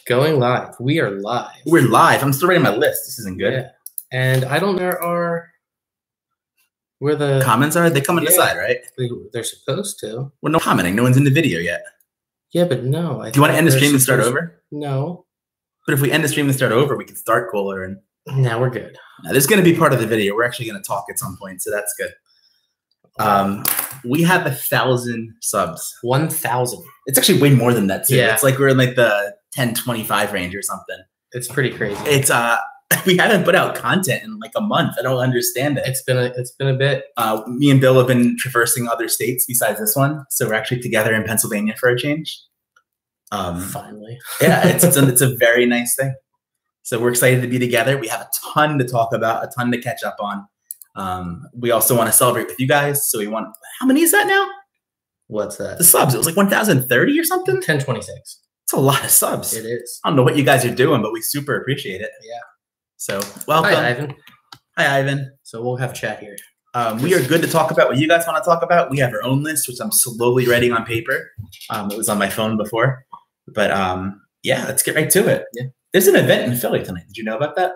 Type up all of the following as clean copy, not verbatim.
Going live. We are live. We're live. I'm still writing my list. This isn't good. Yeah. And I don't know where the comments are. They come on the side, right? They're supposed to. Well, no commenting. No one's in the video yet. Yeah, but no. Do you want to end the stream and start over? No. But if we end the stream and start over, we can start cooler. And now we're good. Now, this is going to be part of the video. We're actually going to talk at some point, so that's good. We have 1,000 subs. 1,000. It's actually way more than that too. Yeah. It's like we're in like the 1025 range or something. It's pretty crazy. It's we haven't put out content in like a month. I don't understand it. It's been a bit. Me and Bill have been traversing other states besides this one, so we're actually together in Pennsylvania for a change. Finally. Yeah, it's a very nice thing. So we're excited to be together. We have a ton to talk about, a ton to catch up on. We also want to celebrate with you guys. So we want, how many is that now? What's that? The subs. It was like 1,030 or something. 1026. It's a lot of subs. It is. I don't know what you guys are doing, but we super appreciate it. Yeah. So welcome. Hi, Ivan. Hi, Ivan. So we'll have chat here. We are good to talk about what you guys want to talk about. We have our own list, which I'm slowly writing on paper. It was on my phone before, but yeah, let's get right to it. Yeah. There's an event in Philly tonight. Did you know about that?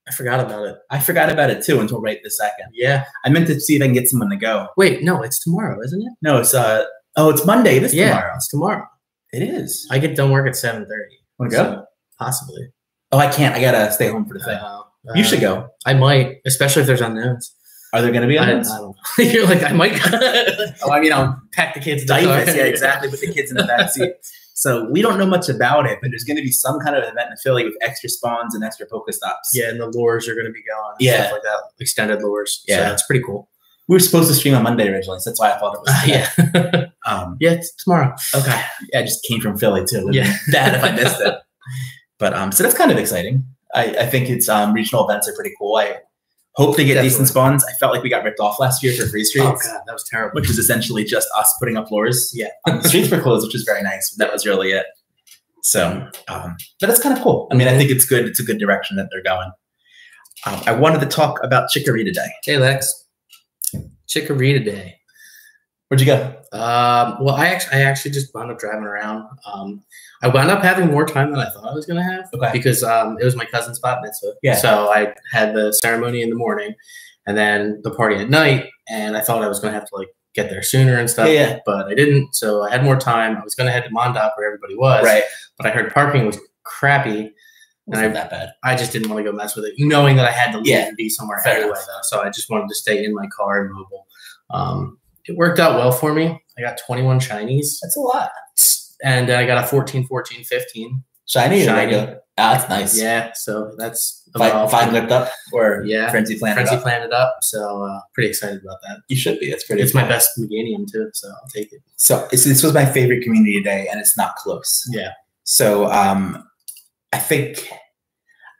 I forgot about it. I forgot about it too until right this second. Yeah. I meant to see if I can get someone to go. Wait, no, it's tomorrow, isn't it? No, it's it's Monday. This tomorrow. It's tomorrow. It is. I get done work at 7:30. Want to go? So, possibly. Oh, I can't. I gotta stay home for the thing. You should go. I might, especially if there's unknowns. Are there going to be unknowns? I don't know. You're like, I might. Oh, I mean, I'll pack the kids in the car. Yeah, exactly. Put the kids in the back seat. So we don't know much about it, but there's going to be some kind of event in Philly with extra spawns and extra Pokestops. Yeah, and the lures are going to be going. Yeah, stuff like that, extended lures. Yeah, so that's pretty cool. We were supposed to stream on Monday originally, so that's why I thought it was. Yeah, yeah, it's tomorrow. Okay, yeah, I just came from Philly too. Yeah, bad if I missed it. But so that's kind of exciting. I think it's regional events are pretty cool. I hope to get decent spawns. I felt like we got ripped off last year for free streets. Oh god, that was terrible. Which was essentially just us putting up lures. Yeah, the streets were closed, which was very nice. But that was really it. So, but that's kind of cool. I mean, I think it's good. It's a good direction that they're going. I wanted to talk about Chikorita Day. Hey, Lex. Chikorita Day. Where'd you go? Well, I actually just wound up driving around. I wound up having more time than I thought I was going to have because it was my cousin's bat mitzvah. Yeah. So I had the ceremony in the morning and then the party at night, and I thought I was going to have to like get there sooner and stuff. Yeah. But I didn't. So I had more time. I was going to head to Montauk where everybody was. Right. But I heard parking was crappy. Wasn't that bad. I just didn't want to go mess with it, knowing that I had to leave and be somewhere Fair anyway, though. So I just wanted to stay in my car and mobile. It worked out well for me. I got 21 shinies. That's a lot. And I got a 14, 14, 15. Shiny? That's nice. Yeah, so that's five lipped up or Frenzy planted up. So pretty excited about that. You should be. That's pretty It's my best Meganium too, so I'll take it. So this was my favorite community day, and it's not close. Yeah. So I think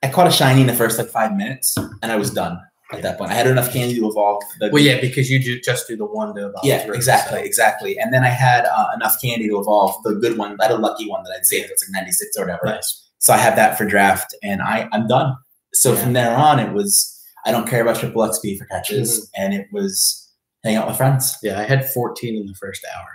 I caught a shiny in the first like 5 minutes, and I was done at that point. I had enough candy to evolve. Because you just do the one to evolve. Yeah, exactly. And then I had enough candy to evolve the good one. I had a lucky one that I'd saved. It's like 96 or whatever. Nice. So I have that for draft, and I'm done. So from there on, it was I don't care about triple XP for catches, and it was hang out with friends. Yeah, I had 14 in the first hour.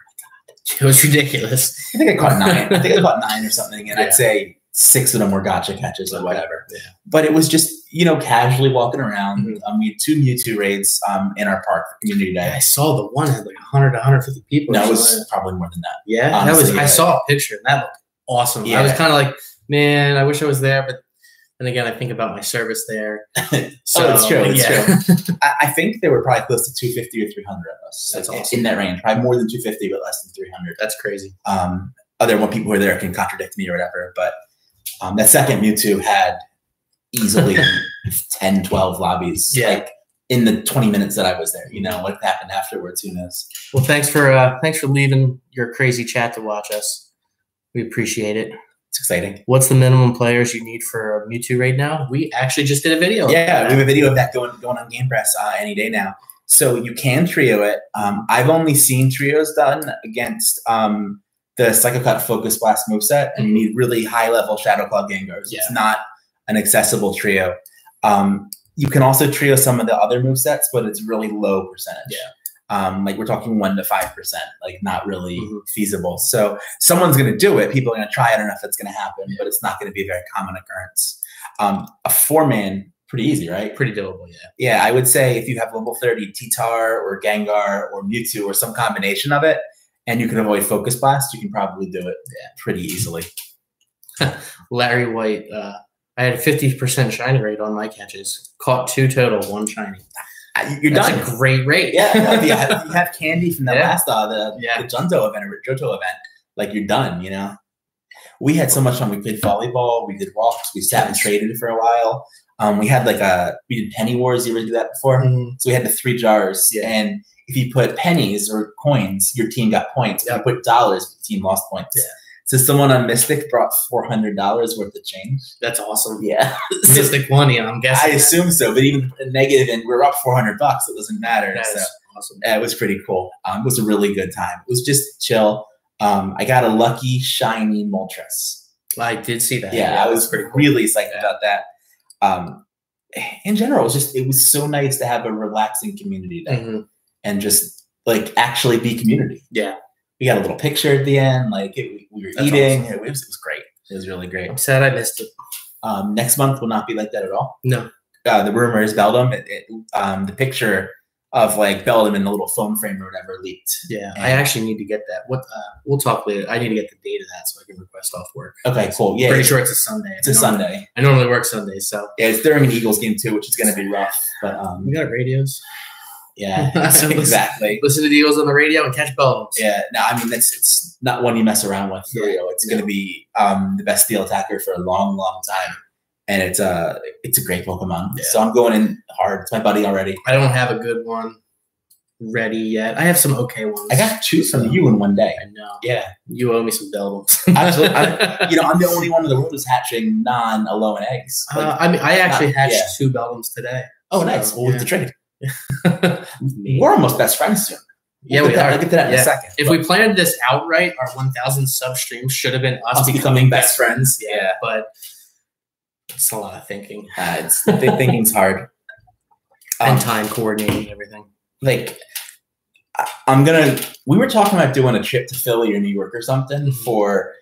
It was ridiculous. I think I caught 9. I think I caught 9 or something, and I'd say 6 of them were gotcha catches or whatever. Yeah. But it was just, casually walking around. We had 2 Mewtwo raids in our park for community day. I saw the one had like 100 to 150 people. No, it was probably more than that. Yeah, honestly, I saw a picture and that looked awesome. Yeah. I was kind of like, man, I wish I was there, but then again, I think about my service there. So it's true. It's true. I think there were probably close to 250 or 300 of us. That's awesome. In that range, probably more than 250, but less than 300. That's crazy. Other people who are there can contradict me or whatever, but that second Mewtwo had easily 10, 12 lobbies. Yeah. Like in the 20 minutes that I was there. What happened afterwards, who knows? Well, thanks for leaving your crazy chat to watch us. We appreciate it. It's exciting. What's the minimum players you need for a Mewtwo right now? We actually just did a video. Yeah, we have a video of that going on Game Press any day now. So you can trio it. I've only seen trios done against the Psycho Cut Focus Blast moveset, and you need really high-level Shadow Claw Gengars. Yeah. It's not an accessible trio. You can also trio some of the other movesets, but it's really low percentage. Like we're talking 1 to 5%, like not really feasible. So someone's going to do it. People are going to try it. I don't know if it's going to happen, but it's not going to be a very common occurrence. A 4-man, pretty easy, right? Pretty doable, yeah. Yeah, I would say if you have level 30 T-Tar or Gengar or Mewtwo or some combination of it, and you can avoid Focus Blast, you can probably do it pretty easily. Larry White, I had a 50% shiny rate on my catches. Caught 2 total, 1 shiny. You're That's done. a great rate. Yeah, if you have candy from the last the Yeah. Junto event or Johto event, like you're done, you know? We had so much fun. We played volleyball, we did walks, we sat and traded for a while. We had we did penny wars. You ever do that before? So we had the 3 jars, and if you put pennies or coins, your team got points. If you put dollars, the team lost points. Yeah. So someone on Mystic brought $400 worth of change. That's awesome. Yeah. Mystic won, yeah, I'm guessing. I assume so, but even negative, and we're up $400. It doesn't matter. That so is awesome. it was pretty cool. It was a really good time. It was just chill. I got a lucky shiny Moltres. I did see that. Yeah, I was really psyched about that. In general, it was so nice to have a relaxing community day and just like actually be community. Yeah. We got a little picture at the end. Like we were eating. Awesome. It was great. It was really great. I'm sad I missed it. Next month will not be like that at all. No. The rumor is Beldum. The picture of like Beldum in the little foam frame or whatever leaked. Yeah, I actually need to get that. We'll talk later. I need to get the date of that so I can request off work. Okay, cool. Yeah, pretty sure it's a Sunday. It's a Sunday. I normally work Sundays, so yeah, it's during an Eagles game too, which is going to be rough. But we got radios. Yeah, so exactly. Listen to the Eagles on the radio and catch Beldums. Yeah, no, I mean it's not one you mess around with for real. It's going to be the best steel attacker for a long, long time. And it's a great Pokemon. Yeah. So I'm going in hard. It's my buddy already. I don't have a good one ready yet. I have some okay ones. I got 2 from you in one day. I know. Yeah. You owe me some Beldums. Absolutely. I'm the only one in the world who's hatching non-alone eggs. I actually hatched 2 Beldums today. Oh, so, nice. Well, with the trade. We're almost best friends soon. Yeah, we are. I'll get to that in a second. If we planned this outright, our 1,000 sub streams should have been us becoming best friends. Yeah. But it's a lot of thinking. Thinking's hard. And time coordinating everything. Like, we were talking about doing a trip to Philly or New York or something for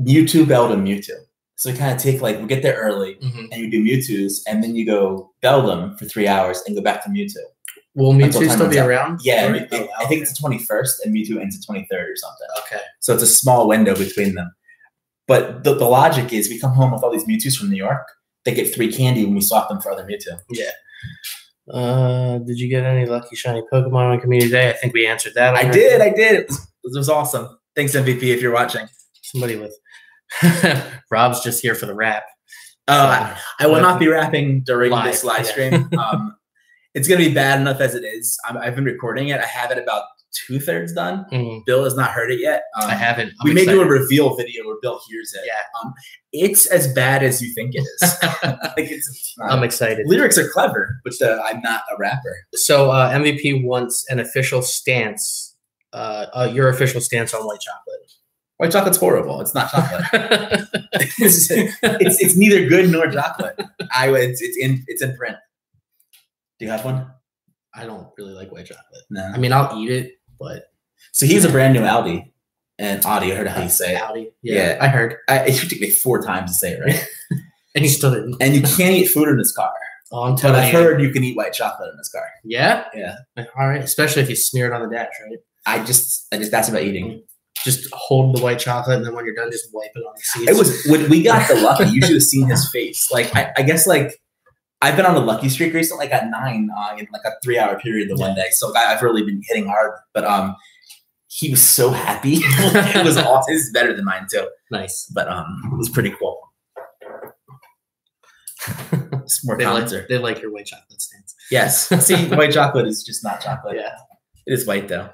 Mewtwo, Beldum, Mewtwo. So we kind of take we get there early and you do Mewtwo's and then you go Beldum for 3 hours and go back to Mewtwo. Will Mewtwo still be around? Yeah, I think it's the 21st and Mewtwo ends the 23rd or something. Okay. So it's a small window between them. But the logic is we come home with all these Mewtwo's from New York. They get 3 candy when we swap them for other Mewtwo. Yeah. Did you get any lucky shiny Pokemon on Community Day? I think we answered that. I did. It was awesome. Thanks, MVP, if you're watching. Somebody with Rob's just here for the rap. I will not be rapping during this live stream. It's going to be bad enough as it is. I've been recording it. I have it about 2/3 done. Bill has not heard it yet. I haven't. We may do a reveal video where Bill hears it. Yeah. It's as bad as you think it is. I'm excited. Lyrics are clever, but I'm not a rapper. So MVP wants an official stance. Your official stance on white chocolate. White chocolate's horrible. It's not chocolate. it's neither good nor chocolate. It's in print. Do you have one? I don't really like white chocolate. No. I mean, I'll eat it, but so he's a brand new Audi. And Audi, I heard how you say it. Audi. Yeah, I heard. It took me 4 times to say it right. And you still didn't. And you can't eat food in this car. Oh, I'm telling you. But I've heard you can eat white chocolate in this car. Yeah? Yeah. All right. Especially if you smear it on the dash, right? I just asked about eating. Just hold the white chocolate, and then when you're done, just wipe it on the seats. It was when we got the Lucky. You should have seen his face. I guess I've been on a Lucky streak recently. I got 9 in a 3-hour period the one day. So I've really been hitting hard. But he was so happy. It was awesome. It's better than mine too. Nice, but it was pretty cool. It's more concert. They like your white chocolate stance. Yes. See, white chocolate is just not chocolate. Yeah, it is white though.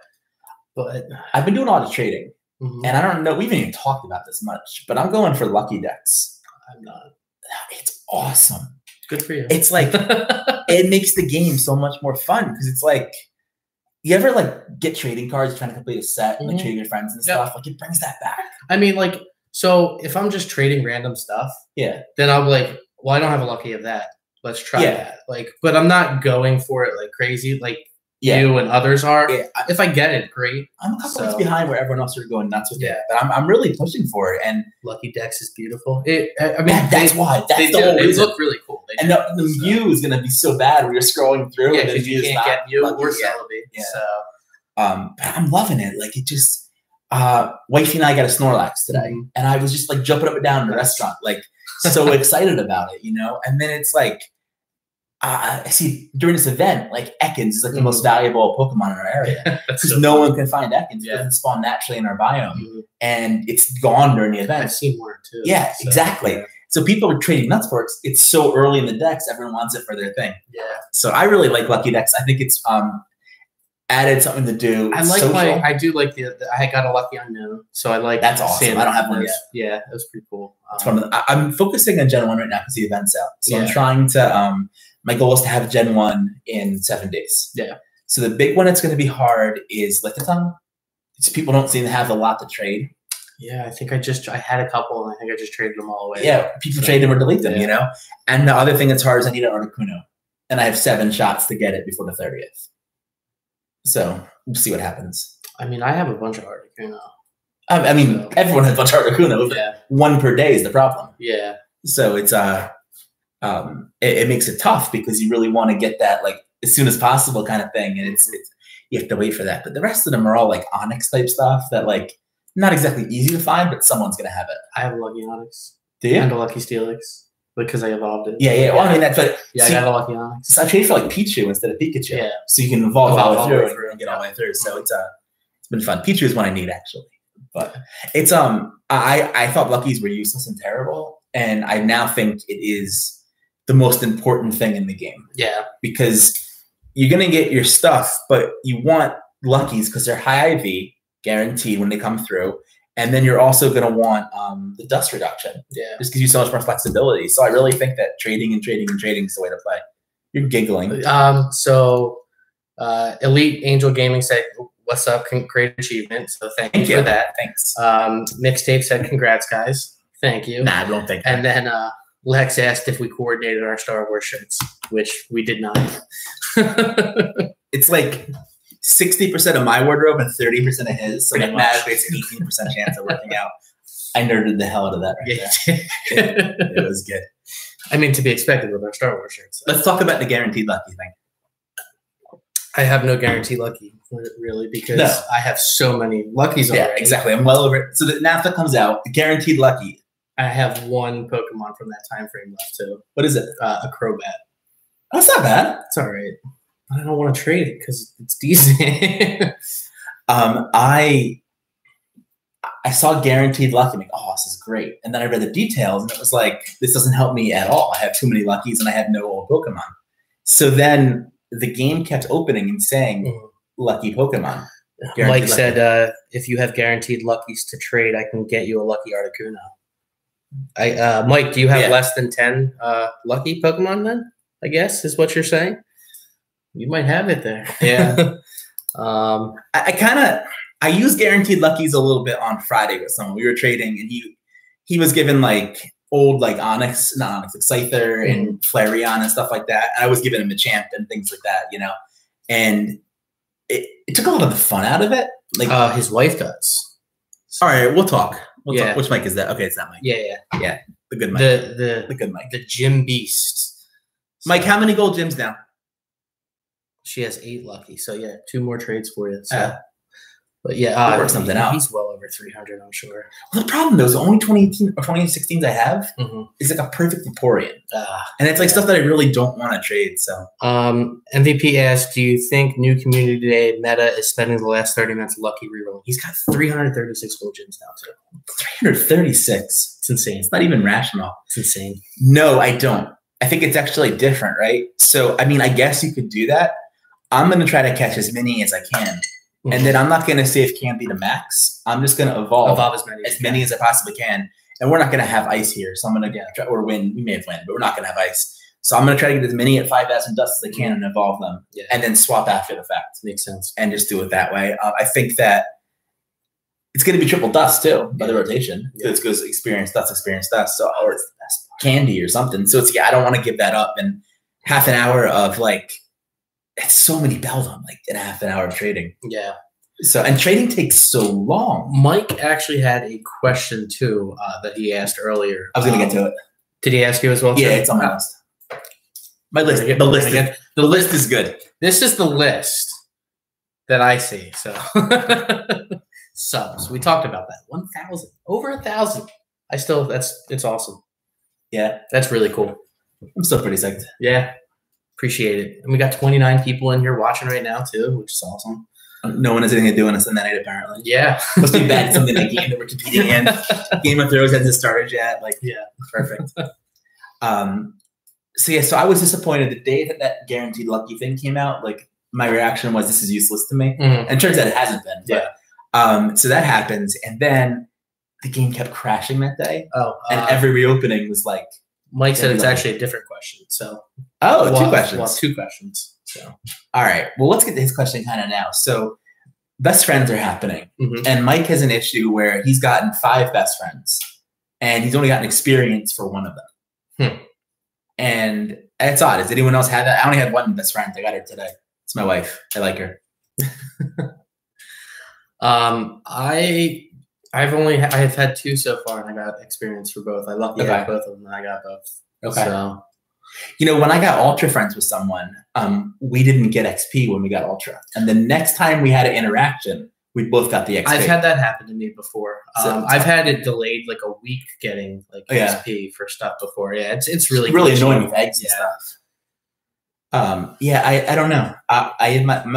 But I've been doing a lot of trading. And I don't know, we haven't even talked about this much, but I'm going for Lucky decks. I'm not. It's awesome. Good for you. It's it makes the game so much more fun because it's you ever get trading cards trying to complete a set and trade your friends and stuff? It brings that back. I mean, so if I'm just trading random stuff, then I'll be like, well, I don't have a Lucky of that. Let's try that. But I'm not going for it like crazy. you and others are. Yeah. If I get it, great. I'm a couple weeks behind where everyone else are going nuts with it, but I'm really pushing for it. And Lucky Dex is beautiful. I mean, that's why. That's the whole reason. They look really cool. And the Mew is going to be so bad when you're scrolling through. Yeah, because you can't get Mew or Celebi. Yeah. So, but I'm loving it. Like, it just, wifey and I got a Snorlax today, and I was just like jumping up and down in the restaurant, like so excited about it, And then it's like, I see during this event, like Ekans is like the most valuable Pokemon in our area because no one can find Ekans. It doesn't spawn naturally in our biome, and it's gone during the event. I've seen one or two. Yeah, so, exactly. Yeah. So people are trading nuts for it. It's so early in the decks, everyone wants it for their thing. Yeah. So I really like Lucky Dex. I think it's added something to do. I like I do like I got a Lucky Unknown, so I like that's awesome. I don't have one yet. Yeah, that's pretty cool. I'm focusing on Gen 1 right now because the event's out. So I'm trying to my goal is to have Gen 1 in 7 days. Yeah. So the big one that's going to be hard is Lickitung. It's people don't seem to have a lot to trade. Yeah, I think I had a couple, and I think I just traded them all away. Yeah, people trade them or delete them, And the other thing that's hard is I need an Articuno, and I have 7 shots to get it before the 30th. So we'll see what happens. I mean, I have a bunch of Articuno. I mean, everyone has a bunch of Articuno. Yeah. 1 per day is the problem. Yeah. So it's it makes it tough because you really want to get that like as soon as possible kind of thing, and it's you have to wait for that. But the rest of them are all like Onyx type stuff that like not exactly easy to find, but someone's gonna have it. I have a Lucky Onyx. Do you? And a Lucky Steelix because I evolved it. Yeah. Well, I mean that's but I got a Lucky Onyx. So I traded for like Pichu instead of Pikachu. Yeah. So you can evolve all the way through and get all the way through. So it's been fun. Pichu is one I need actually, but it's I thought Luckies were useless and terrible, and I now think it is the most important thing in the game. Yeah. Because you're going to get your stuff, but you want Luckies because they're high IV, guaranteed when they come through. And then you're also going to want the dust reduction. Yeah. Just gives you so much more flexibility. So I really think that trading is the way to play. You're giggling. So Elite Angel Gaming said, what's up? Great achievement. So thank you for that. Thanks. Mixtape said, congrats, guys. Thank you. Nah, I don't think And then Lex asked if we coordinated our Star Wars shirts, which we did not. It's like 60% of my wardrobe and 30% of his. So automatically it's an 18% chance of working out. I nerded the hell out of that right there. It was good. I mean, to be expected with our Star Wars shirts. Let's talk about the guaranteed lucky thing. I have no guaranteed lucky, really, because I have so many luckies already. Yeah, exactly. I'm well over it. So the NAFTA comes out, the guaranteed lucky. I have 1 Pokemon from that time frame left too. What is it? A Crobat. Oh, it's not bad. It's all right. I don't want to trade it because it's decent. I saw guaranteed lucky. I'm like, oh, this is great. And then I read the details, and it was like, this doesn't help me at all. I have too many luckies, and I have no old Pokemon. So then the game kept opening and saying lucky Pokemon. Mike said, if you have guaranteed luckies to trade, I can get you a lucky Articuno. Mike, do you have less than 10 lucky Pokemon then? I guess is what you're saying. You might have it there. Yeah. I used guaranteed luckies a little bit on Friday with someone. We were trading, and he was given like old like Onyx, not Onyx, like Scyther and Flareon and stuff like that. And I was giving him a champ and things like that, you know. And it took a lot of the fun out of it. Like his wife does. All right, we'll talk. We'll talk. Which mic is that? Okay, it's that mic. Yeah. The good mic. The good mic. The gym beast. Mike, how many gold gyms now? She has 8 lucky. So yeah, 2 more trades for you. So. But yeah, work something out. He's well over 300, I'm sure. Well, the problem though is the only 2018 or 2016s I have is like a perfect Vaporeon, and it's like stuff that I really don't want to trade. So, MVP asked, "Do you think new Community Day meta is spending the last 30 minutes lucky rerolling?" He's got 336 gold gyms now too. 336. It's insane. It's not even rational. It's insane. No, I don't. I think it's actually different, right? So, I mean, I guess you could do that. I'm going to try to catch as many as I can. And then I'm not going to say if can be the max. I'm just going to evolve as many as I possibly can. And we're not going to have ice here. So I'm going to try or win. We may have win, but we're not going to have ice. So I'm going to try to get as many at 5,000 dusts as I can and evolve them. Yeah. And then swap after the fact. Makes sense. And just do it that way. I think that it's going to be triple dust too by the rotation. Yeah. It goes experience dust. So, or it's the best candy or something. So it's, I don't want to give that up. And half an hour of like it's so many bells on like in a half an hour of trading. Yeah. So, and trading takes so long. Mike actually had a question too that he asked earlier. I was going to get to it. Did he ask you as well? Yeah, it's on my list. My list. The list is good. This is the list that I see. So subs. We talked about that. 1,000. Over 1,000. It's awesome. Yeah. That's really cool. I'm still pretty psyched. Yeah. Appreciate it. And we got 29 people in here watching right now too, which is awesome. No one has anything to do on a Sunday night, apparently. Yeah. Must be bad something like game that we're competing in. Game of Thrones hasn't started yet. Like, yeah. Perfect. So I was disappointed the day that guaranteed lucky thing came out. Like, my reaction was, this is useless to me. And it turns out it hasn't been. But, so that happens. And then the game kept crashing that day. And every reopening was like, Mike said it's actually a different question. So, two questions. Well, 2 questions. So, all right. Well, let's get to his question kind of now. So, best friends are happening, and Mike has an issue where he's gotten 5 best friends, and he's only gotten experience for one of them. And it's odd. Does anyone else have that? I only had 1 best friend. I got her today. It's my wife. I like her. I've had 2 so far, and I got experience for both. I lucked about both of them, and I got both. Okay. So, when I got Ultra friends with someone, we didn't get XP when we got Ultra, and the next time we had an interaction, we both got the XP. I've had that happen to me before. I've had it delayed like a week getting like XP for stuff before. Yeah, it's really annoying with eggs and stuff. I don't know.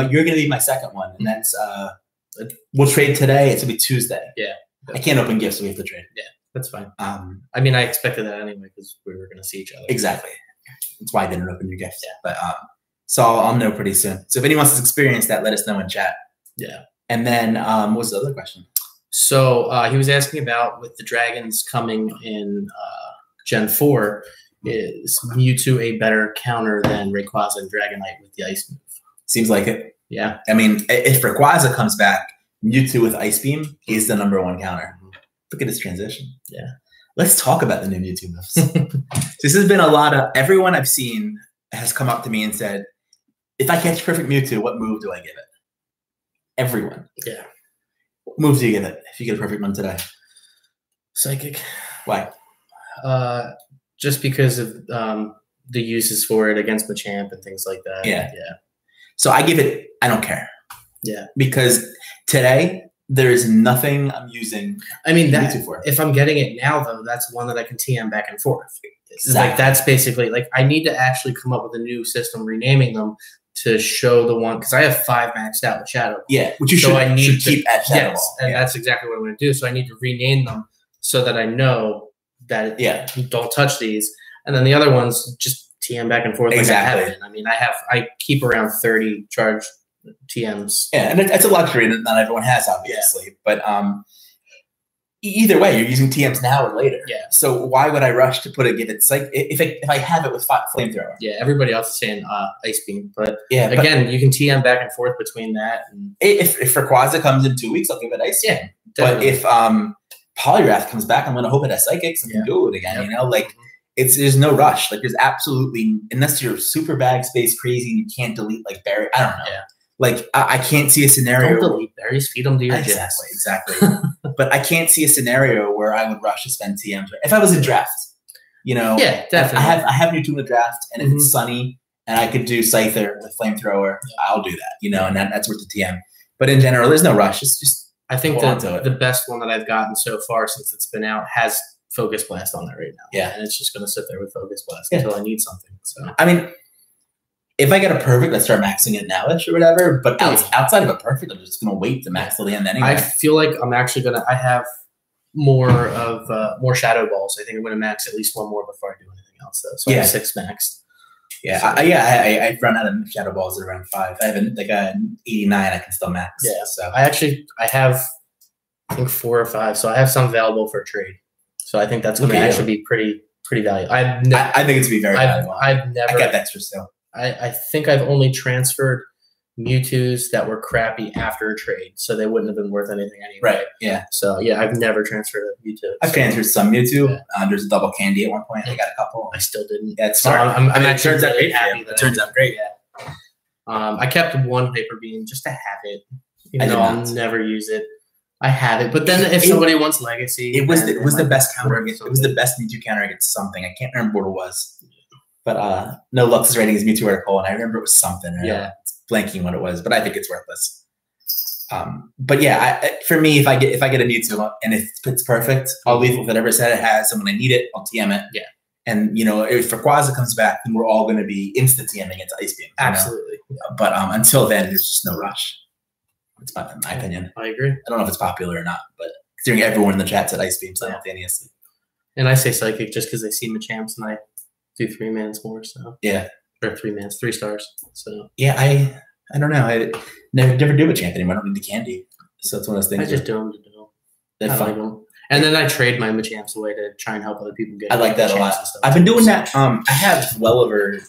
You're gonna be my second one, and that's we'll trade today. It's gonna be Tuesday. Yeah, I can't open gifts, so we have to trade. Yeah, that's fine. I mean, I expected that anyway because we were gonna see each other. Exactly. That's why I didn't open your gifts. Yeah. But so I'll know pretty soon. So if anyone else has experienced that, let us know in chat. Yeah. And then what was the other question? So he was asking about with the dragons coming in Gen 4, is Mewtwo a better counter than Rayquaza and Dragonite with the Ice move? Seems like it. Yeah. I mean, if Rayquaza comes back, Mewtwo with Ice Beam is the #1 counter. Look at his transition. Yeah. Let's talk about the new Mewtwo moves. This has been a lot of, everyone I've seen has come up to me and said, if I catch perfect Mewtwo, what move do I give it? Everyone. Yeah. What move do you give it if you get a perfect one today? Psychic. Why? Just because of the uses for it against Machamp and things like that. Yeah. Yeah. So I give it, I don't care. Yeah. Because today, there is nothing I'm using. I mean, if I'm getting it now, though, that's one that I can TM back and forth. Exactly. Like, that's basically, like, I need to actually come up with a new system renaming them to show the one, because I have 5 maxed out with Shadow Ball. Yeah, which you should keep at Shadow Ball. And that's exactly what I'm going to do. So I need to rename them so that I know that don't touch these. And then the other ones, just TM back and forth. Exactly. Like I mean, I keep around 30 charge TMs. Yeah, and it's a luxury that not everyone has, obviously. Yeah. But either way, you're using TMs now or later. Yeah. So why would I rush to put it's like if I have it with Flamethrower. Yeah, everybody else is saying Ice Beam, but again, you can TM back and forth between that. And if Rayquaza comes in 2 weeks, I'll give it Ice Beam. Yeah, but if Poliwrath comes back, I'm going to hope it has Psychics and can do it again. You know, like there's no rush. Like there's absolutely, unless you're super bag space crazy, you can't delete like Barry. I don't know. Yeah. Like, I can't see a scenario. Don't delete berries, feed them to your Exactly. But I can't see a scenario where I would rush to spend TMs. If I was in draft, Yeah, definitely. I have Mewtwo in the draft, and if it's sunny, and I could do Scyther with Flamethrower, I'll do that, and that's worth the TM. But in general, there's no rush. It's just, I think the best one that I've gotten so far since it's been out has Focus Blast on there right now. Yeah. And it's just going to sit there with Focus Blast until I need something. So, I mean, if I get a perfect, let's start maxing it now-ish or whatever. But outside of a perfect, I'm just going to wait to max till the end anyway. I feel like I'm actually going to – I have more Shadow Balls. I think I'm going to max at least one more before I do anything else, though. So I have 6 maxed. Yeah, I run out of Shadow Balls at around 5. I have an 89 I can still max. Yeah, so I have, I think, 4 or 5. So I have some available for trade. So I think that's going to actually be pretty valuable. I think it's going to be very valuable. I got extra still. I think I've only transferred Mewtwo's that were crappy after a trade, so they wouldn't have been worth anything anyway. Right, yeah. So, I've never transferred a Mewtwo. I've transferred some Mewtwo. Yeah. There's a double candy at one point. I got a couple. I still didn't. Yeah, it's smart. I'm actually turns out really happy. It turns out great. Yeah. I kept one Hyper Beam just to have it, even though I'll never use it. I had it, but then if somebody wants Legacy, it was the best counter. It was the best Mewtwo counter against something. I can't remember what it was, but no Lux's rating is Mewtwo article, and I remember it was something. Yeah, blanking what it was, but I think it's worthless. But yeah, for me, if I get a Mewtwo and if it's perfect, I'll leave it with whatever set it has, and when I need it, I'll TM it. Yeah. And if Rayquaza comes back, then we're all going to be instant TMing into Ice Beam. Absolutely. But until then, there's just no rush. It's my opinion. I agree. I don't know if it's popular or not, but considering everyone in the chat said Ice Beam simultaneously. And I say Psychic just because they see Machamps and I do 3 mans more. So yeah, or 3 mans, 3 stars. So yeah, I don't know. I never do Machamp anymore. I don't need the candy, so it's one of those things. I just do them to do them. They're fun. Like and then I trade my Machamps away to try and help other people get. I like that a lot. I've been doing that. I have well over.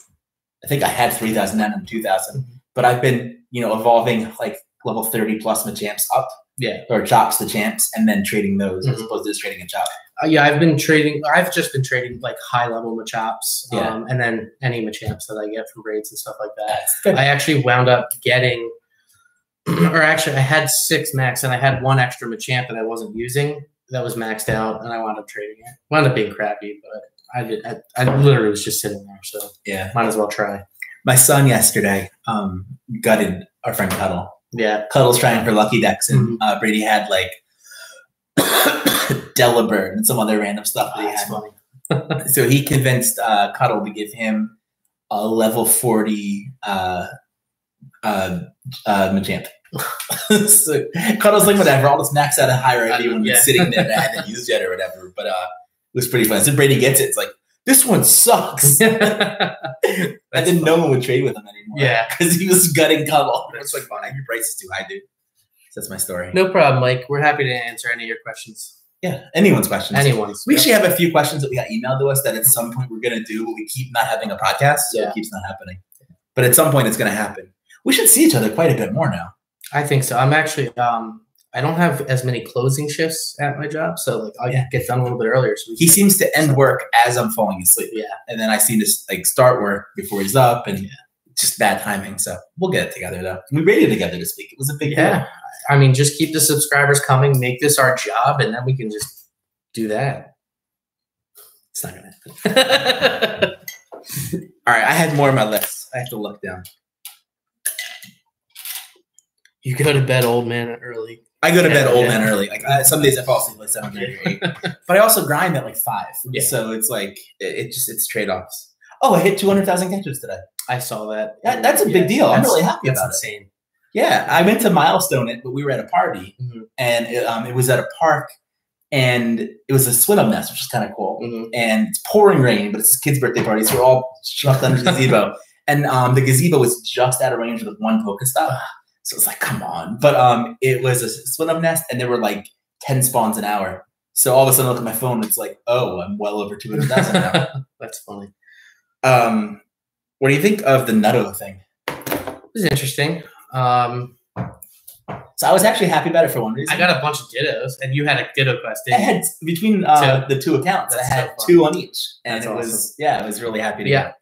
I think I had 3,009 and 2,000, but I've been evolving like level 30 plus Machamps up. Yeah. Or Chops the champs and then trading those as opposed to just trading a Chop. Yeah, I've just been trading like high level Machops. Yeah. And then any Machamps that I get from raids and stuff like that. I actually wound up getting, or actually I had 6 max and I had 1 extra Machamp that I wasn't using that was maxed out and I wound up trading it. Wound up being crappy, but I literally was just sitting there. So yeah, might as well try. My son yesterday gutted our friend Cuddle. Yeah, Cuddle's trying for Lucky Decks, and Brady had like Delibird and some other random stuff that he had. Funny. So he convinced Cuddle to give him a level 40 Machamp. So Cuddle's like, whatever, I'll just max out a higher ID when it's sitting there that I haven't used yet or whatever. But it was pretty fun. So Brady gets it. It's like, this one sucks. And then no one would trade with him anymore. Yeah. Because he was gutting Cuddle. It's like, fine, your price is too high, dude. So that's my story. No problem, Mike. We're happy to answer any of your questions. Yeah, anyone's questions. Anyone's. We actually have a few questions that we got emailed to us that at some point we're going to do, but we keep not having a podcast, so it keeps not happening. But at some point it's going to happen. We should see each other quite a bit more now. I think so. I'm actually I don't have as many closing shifts at my job, so like I'll get done a little bit earlier. So he seems to end work as I'm falling asleep. Yeah, and then I seem to like start work before he's up, and just bad timing. So we'll get it together though. We rated together this week. It was a big deal. I mean, just keep the subscribers coming. Make this our job, and then we can just do that. It's not gonna happen. All right, I had more on my list. I have to look down. You go to bed, old man, early. I go to bed old man early. Like some days I fall asleep like 7 or 8. But I also grind at like 5. Yeah. So it's like it's trade-offs. Oh, I hit 200,000 catches today. I saw that. That's a big deal. I'm really happy about insane. It. Yeah, I went to milestone it, but we were at a party, and it was at a park, and it was a swim-up nest, which is kind of cool. And it's pouring rain, but it's his kid's birthday party, so we're all shoved under the gazebo. And the gazebo was just out of range with 1 Pokestop. So it's like, come on. But it was a swim-up nest, and there were like 10 spawns an hour. So all of a sudden I look at my phone, it's like, oh, I'm well over 200,000 now. That's funny. What do you think of the Nutto thing? It was interesting. So I was actually happy about it for one reason. I got a bunch of Dittos, and you had a Ditto quest, didn't you? I had, between the 2 accounts, I had 2 on each. And That's awesome. I was really happy to get.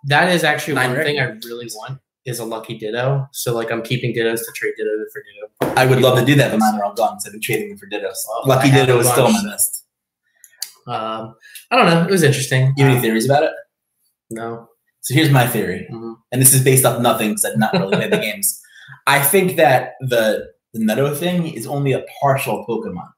That is actually one thing I really want. Is a lucky Ditto. So like I'm keeping Dittos to trade Ditto for Ditto. I would love to do that, but mine are all gone. So I've been trading them for Dittos. Lucky Ditto is still on my list. I don't know. It was interesting. You have any theories about it? No. So here's my theory. And this is based off nothing because I've not really played the games. I think that the Nutto thing is only a partial Pokemon.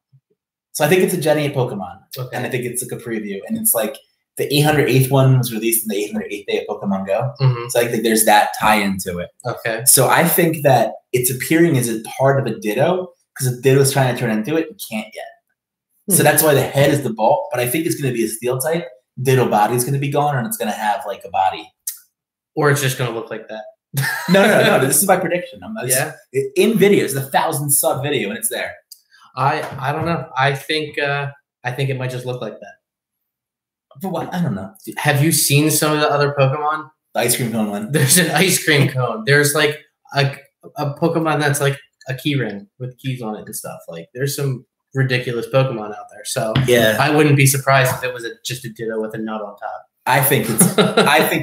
So I think it's a Gen 8 Pokemon. Okay. And I think it's like a preview. And it's like the 808th one was released in the 808th day of Pokemon Go. So I think there's that tie-in to it. Okay. So I think that it's appearing as a part of a Ditto because a Ditto is trying to turn into it and can't yet. So that's why the head is the bulk. But I think it's going to be a Steel type. Ditto body is going to be gone, and it's going to have like a body. Or it's just going to look like that. No. This is my prediction. In videos, the 1,000 sub video, and it's there. I don't know. I think it might just look like that. For what? I don't know. Have you seen some of the other Pokemon? The ice cream cone one. There's an ice cream cone. There's like a Pokemon that's like a key ring with keys on it and stuff. Like there's some ridiculous Pokemon out there. So yeah, I wouldn't be surprised if it was just a Ditto with a nut on top. I think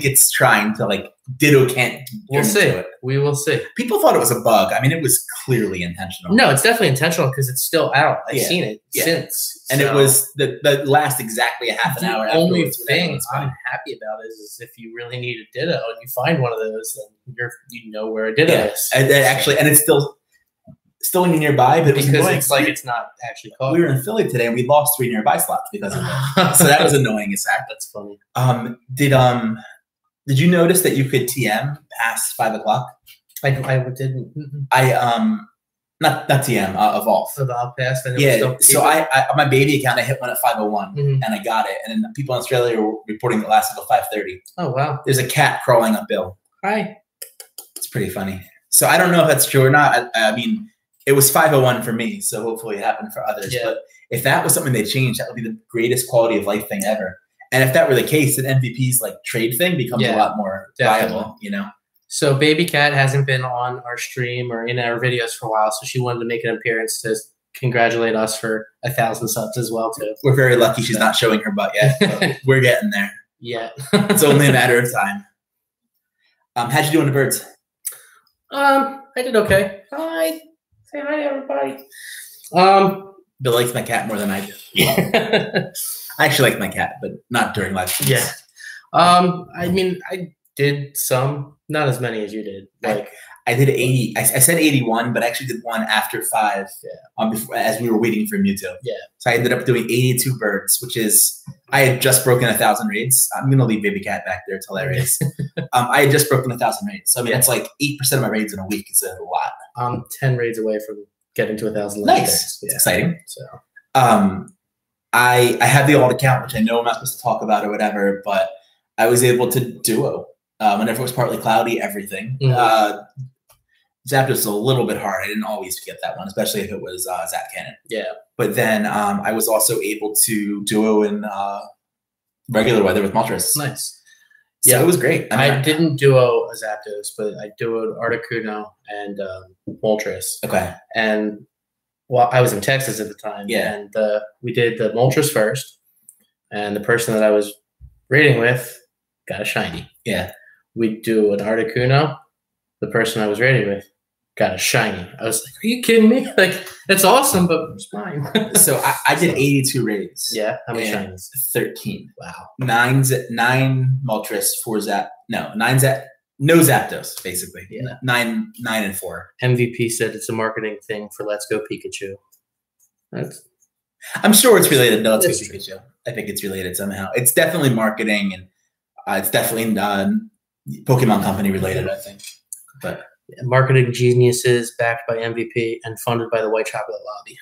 it's trying to like Ditto can't. We'll see. We will see. People thought it was a bug. I mean, it was clearly intentional. No, it's definitely intentional because it's still out. I've seen it since. And it was the last exactly a half an hour. The only thing I'm happy about is if you really need a Ditto and you find one of those, then you know where a Ditto is. And it's still nearby, but because it's like it's not actually caught. We were in Philly today and we lost 3 nearby slots because of it. So that was annoying as heck. That's funny. Did you notice that you could TM past 5 o'clock? I didn't. Not TM, evolve. Evolve past. So I my baby account, I hit one at 5:01 and I got it. And then people in Australia were reporting it lasted till 5:30. Oh wow! There's a cat crawling up Bill. Hi. It's pretty funny. So I don't know if that's true or not. I mean, it was 5:01 for me, so hopefully it happened for others. Yeah. But if that was something they changed, that would be the greatest quality of life thing ever. And if that were the case, then MVP's like trade thing becomes a lot more viable, you know? So Baby Cat hasn't been on our stream or in our videos for a while, so she wanted to make an appearance to congratulate us for 1,000 subs as well, too. We're very lucky she's not showing her butt yet. But we're getting there. Yeah. It's only a matter of time. How'd you do on the birds? I did okay. Hi. Say hi to everybody. Bill likes my cat more than I do. Yeah. I actually like my cat, but not during live streams. Yeah. I mean, I did some, not as many as you did. Like I did 80. I said 81, but I actually did one after 5. Yeah. Before, as we were waiting for Mewtwo. Yeah. So I ended up doing 82 birds, which is I had just broken 1,000 raids. I'm gonna leave Baby Cat back there. It's hilarious. I had just broken 1,000 raids. So I mean, it's like 8% of my raids in a week is a lot. I'm 10 raids away from getting to 1,000. Nice. It's exciting. So. I have the alt account, which I know I'm not supposed to talk about or whatever, but I was able to duo whenever it was partly cloudy, everything. Zapdos was a little bit hard. I didn't always get that one, especially if it was Zap Cannon. Yeah. But then I was also able to duo in regular weather with Moltres. Nice. So it was great. I didn't duo a Zapdos, but I duoed Articuno and Moltres. Okay. And well, I was in Texas at the time. Yeah. And we did the Moltres first, and the person that I was raiding with got a shiny. Yeah. We do an Articuno. The person I was raiding with got a shiny. I was like, are you kidding me? Like, that's awesome, but it's mine. So I did 82 raids. Yeah. How many shinies? 13. Wow. 9 Moltres, 4 Zap. No, 9 Zap. No Zapdos, basically. Yeah. 9 and 4. MVP said it's a marketing thing for Let's Go Pikachu. I'm sure it's related to Let's Go Pikachu. I think it's related somehow. It's definitely marketing, and it's definitely Pokemon Company related, I think. But marketing geniuses backed by MVP and funded by the White Chocolate Lobby.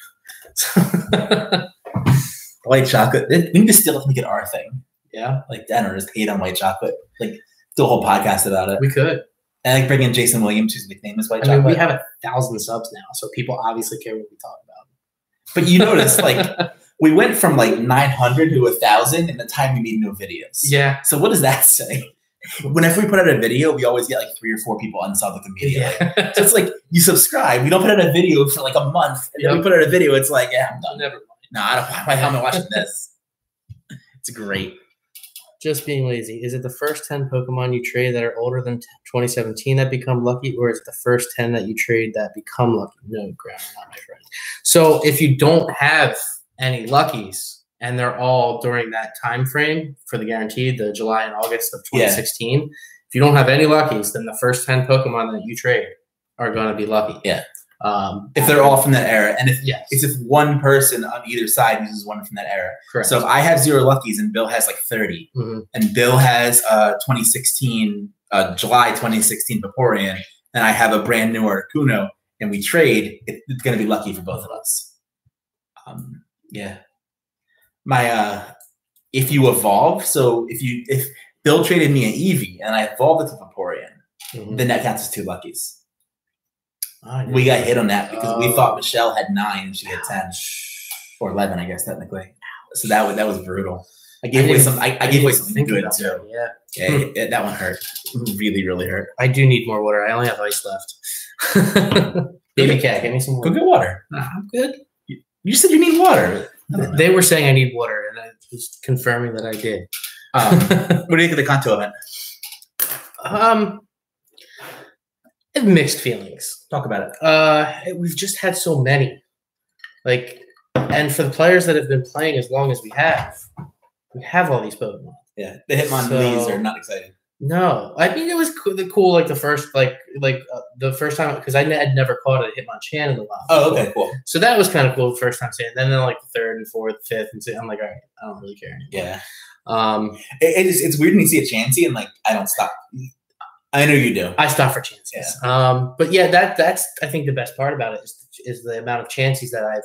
White chocolate. We need to still make it our thing. Yeah. Like, I don't know, just hate on white chocolate. Like, do a whole podcast about it. We could. And like bring in Jason Williams, whose nickname is White Chocolate. Mean, we have 1,000 subs now, so people obviously care what we talk about. But you notice, like, we went from like 900 to 1,000 in the time we made no videos. Yeah. So what does that say? Whenever we put out a video, we always get like 3 or 4 people unsub like immediately. Yeah. So it's like, you subscribe. We don't put out a video for like a month. And then we put out a video, it's like, yeah, I'm done. Never mind. No, I don't. Why am I watching this? It's great. Just being lazy. Is it the first 10 Pokemon you trade that are older than 2017 that become lucky, or is it the first 10 that you trade that become lucky? No, Graham, not my friend. So if you don't have any luckies and they're all during that time frame for the guaranteed, the July and August of 2016, if you don't have any luckies, then the first 10 Pokemon that you trade are going to be lucky. Yeah. If they're all from that era, and it's if one person on either side uses one from that era. Correct. So if I have 0 luckies and Bill has like 30, and Bill has 2016 July 2016 Vaporeon, and I have a brand new Articuno, and we trade, it's going to be lucky for both of us. Yeah. My if you evolve, so if Bill traded me an Eevee and I evolved it to Vaporeon, then that counts as 2 luckies. We got hit on that because we thought Michelle had 9 and she had 10 or 11, I guess technically. So that was brutal. I gave away something good too. Yeah, that one hurt. Really, really hurt. I do need more water. I only have ice left. Baby cat, give me some water. Go get water. I'm good. You said you need water. They were saying I need water, and I was confirming that I did. What do you think of the Kanto event? Mixed feelings. Talk about it. We've just had so many. And for the players that have been playing as long as we have all these Pokemon. Yeah, the Hitmonlees are not exciting. No, I mean it was cool. Like the first, the first time, because I had never caught a Hitmonchan in the wild. Oh, okay, cool. So that was kind of cool the first time seeing it. Then like the third and fourth, fifth, and sixth, I'm like, all right, I don't really care anymore. Yeah. It's weird when you see a Chansey and like I don't stop. I know you do. I stop for Chanseys. Yeah. But yeah, that's I think the best part about it is the amount of Chanseys that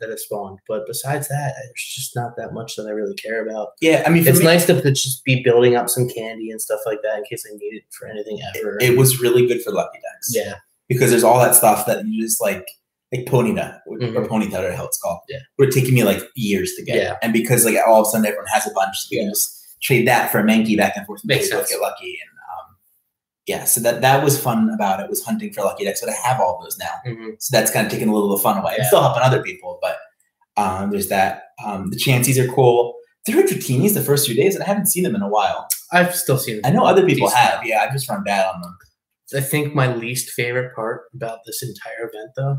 that have spawned. But besides that, there's just not that much that I really care about. Yeah, I mean, it's nice to just be building up some candy and stuff like that in case I need it for anything ever. It was really good for Lucky Decks. Yeah, because there's all that stuff that you just like Ponyta or Ponyta or how it's called. Yeah, would take me like years to get. Yeah, and because like all of a sudden everyone has a bunch, so you can just trade that for a Mankey back and forth. Makes sense. Get lucky and. Yeah, so that was fun about it, was hunting for Lucky Decks, but I have all those now. So that's kind of taking a little of the fun away. I'm still helping other people, but there's that. The Chanseys are cool. There were Dratinis the first few days, and I haven't seen them in a while. I've still seen them. I know other people have. Yeah, I've just run bad on them. I think my least favorite part about this entire event, though,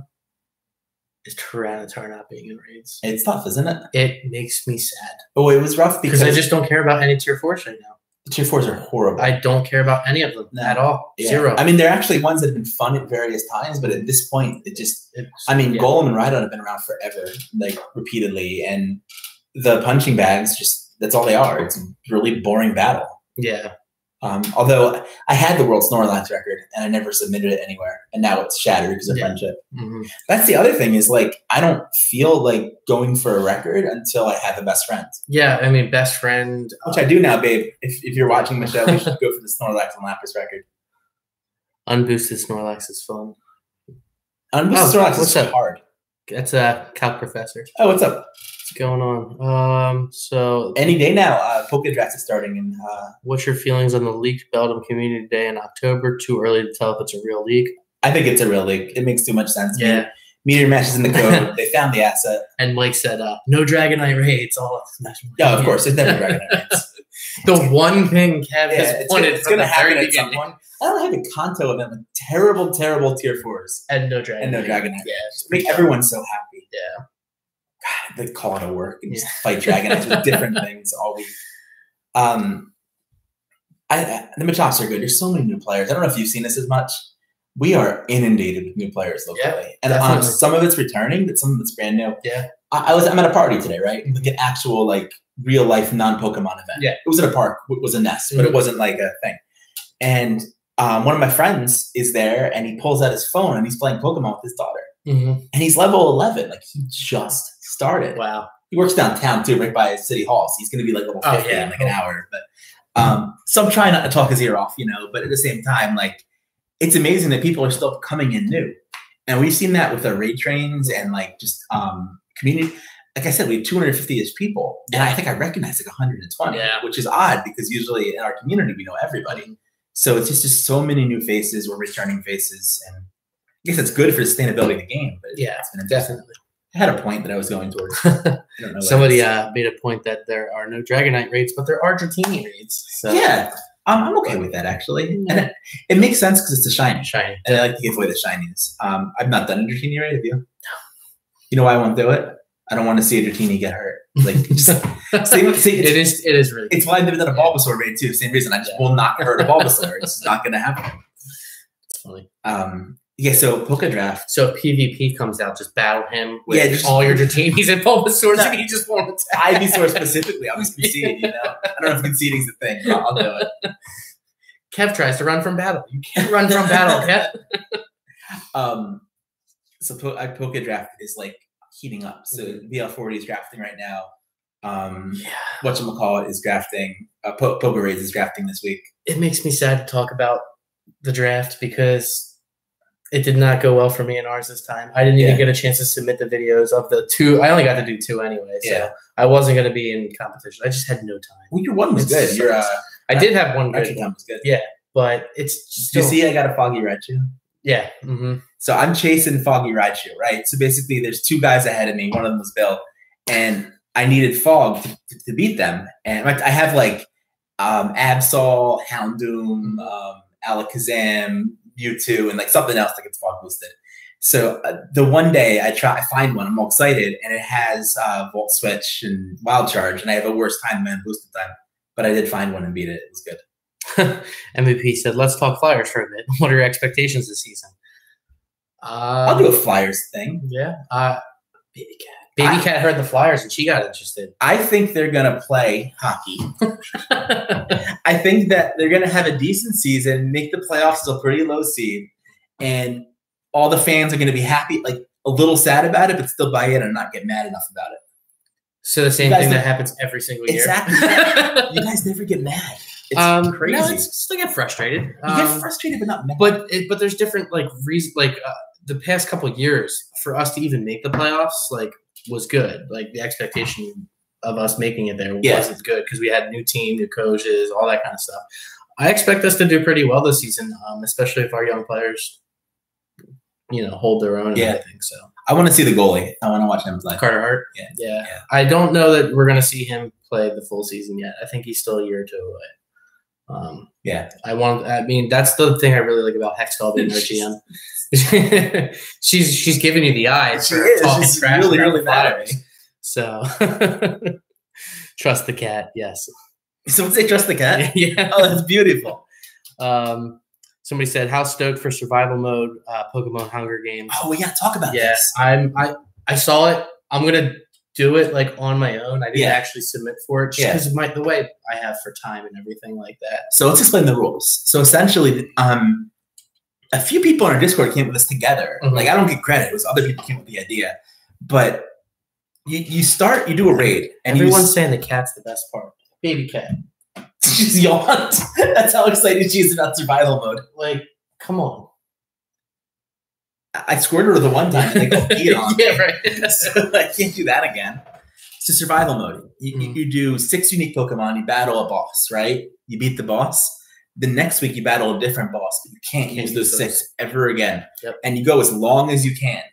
is Tyranitar not being in raids. It's tough, isn't it? It makes me sad. Oh, it was rough because I just don't care about any tier 4s right now. The tier 4s are horrible. I don't care about any of them at all. Yeah. Zero. I mean, they're actually ones that have been fun at various times, but at this point, Golem and Rhydon have been around forever, like repeatedly, and the punching bags that's all they are. It's a really boring battle. Yeah. Although I had the world Snorlax record and I never submitted it anywhere, and now it's shattered because of friendship. That's the other thing is like I don't feel like going for a record until I have a best friend. Yeah, I mean best friend, which I do now, babe. If you're watching the show, we should go for the Snorlax and Lapras record. Unboosted Snorlax is fun. Unboosted Snorlax is hard. That's a Calc Professor. Oh, what's up? What's going on? So any day now, Pokedraft is starting. And what's your feelings on the leaked Beldum Community Day in October? Too early to tell if it's a real leak. I think it's a real leak. It makes too much sense. Yeah. Meteor Mesh is in the code. They found the asset. And Mike said, "No Dragonite raids." All of course, there's never Dragonite raids. The one thing Kev has wanted it's going to happen at some point. I don't have a Kanto event with terrible, terrible tier 4s and no Dragonite. Yeah, just make everyone so happy. Yeah. God, they call it a work and just fight Dragonites with different things all week. The Machops are good. There's so many new players. I don't know if you've seen this as much. We are inundated with new players locally, and some of it's returning, but some of it's brand new. Yeah, I'm at a party today, right? Like an actual like real life non-Pokemon event. Yeah, it was at a park. It was a nest, but it wasn't like a thing. And one of my friends is there, and he pulls out his phone and he's playing Pokemon with his daughter, and he's level 11. Like he just started. Wow. He works downtown too, right by City Hall. So he's going to be like level 50 in like an hour. But so I'm trying not to talk his ear off, but at the same time, like it's amazing that people are still coming in new, and we've seen that with our raid trains and like just community. Like I said, we have 250-ish people, and I think I recognize like 120, which is odd because usually in our community we know everybody. So it's just so many new faces or returning faces, and I guess it's good for sustainability of the game. But it's been definitely. I had a point that I was going towards. I don't know. Somebody made a point that there are no Dragonite raids, but there are Dratini raids. So. Yeah, I'm okay with that actually, and it makes sense because it's a shiny, and I like to give away the shinies. I've not done a Dratini raid, have you? No. You know why I won't do it? I don't want to see a Dratini get hurt. Like, it is really. It's why I've never done a Bulbasaur raid too. Same reason. I just will not hurt a Bulbasaur. It's not going to happen. It's funny. Yeah. So Pokedraft. So if PvP comes out, just battle him with just all your Dratinis and Bulbasaurs, and he just won't attack. Ivysaur specifically, I'll just concede. I don't know if conceding's a thing. But I'll do it. Kev tries to run from battle. You can't run from battle, Kev. So Pokedraft is like heating up. So VL40 is drafting right now. Whatchamacallit is drafting. Pokerades is drafting this week. It makes me sad to talk about the draft because it did not go well for me in ours this time. I didn't even get a chance to submit the videos of the 2. I only got to do 2 anyway, so I wasn't going to be in competition. I just had no time. Well, your one was good. I did have one good. One was good. Yeah, but it's just. Do you see I got a Foggy Raichu? Yeah. So I'm chasing Foggy Raichu, right? So basically there's 2 guys ahead of me. One of them was Bill. And I needed Fog to beat them. And I have like Absol, Houndoom, Alakazam, Mewtwo, and like something else that gets fog boosted. So the one day I find one, I'm all excited, and it has Volt Switch and Wild Charge, and I have a worse time than boosted time. But I did find one and beat it. It was good. MVP said, "Let's talk Flyers for a bit. What are your expectations this season?" I'll do a Flyers thing. Yeah. Baby Cat heard the Flyers and she got interested. I think they're gonna play hockey. I think that they're gonna have a decent season, make the playoffs as a pretty low seed, and all the fans are gonna be happy, like a little sad about it, but still buy in and not get mad enough about it. So the same thing that happens every single year. Exactly. You guys never get mad. It's crazy. No, it's still get frustrated. You get frustrated, but not mad. But there's different like reasons. Like the past couple of years, for us to even make the playoffs, like was good. Like the expectation of us making it there wasn't good because we had a new team, new coaches, all that kind of stuff. I expect us to do pretty well this season, especially if our young players, hold their own and everything. So I want to see the goalie. I want to watch him play. Carter Hart. Yeah. I don't know that we're going to see him play the full season yet. I think he's still a year or two away. I mean, that's the thing I really like about Hextall being our GM. she's giving you the eyes. She is. She's really mad at me. So trust the cat. Yes. Someone say trust the cat. Yeah. Oh, that's beautiful. Somebody said, "How stoked for survival mode Pokemon Hunger Games?" Oh, we got to talk about this. I saw it. I'm gonna do it like on my own. I didn't actually submit for it just because of the way I have for time and everything like that. So let's explain the rules. So essentially, a few people on our Discord came with this together. Mm-hmm. Like I don't get credit; it was other people came with the idea. But you do a raid, and everyone's saying the cat's the best part. Baby cat. She's yawned. That's how excited she is about survival mode. Like, come on. I squirted her the one time and they go pee on me. Yeah, right. So I can't do that again. So survival mode. You do 6 unique Pokemon. You battle a boss, right? You beat the boss. The next week you battle a different boss, but you can't use those 6 ever again. Yep. And you go as long as you can.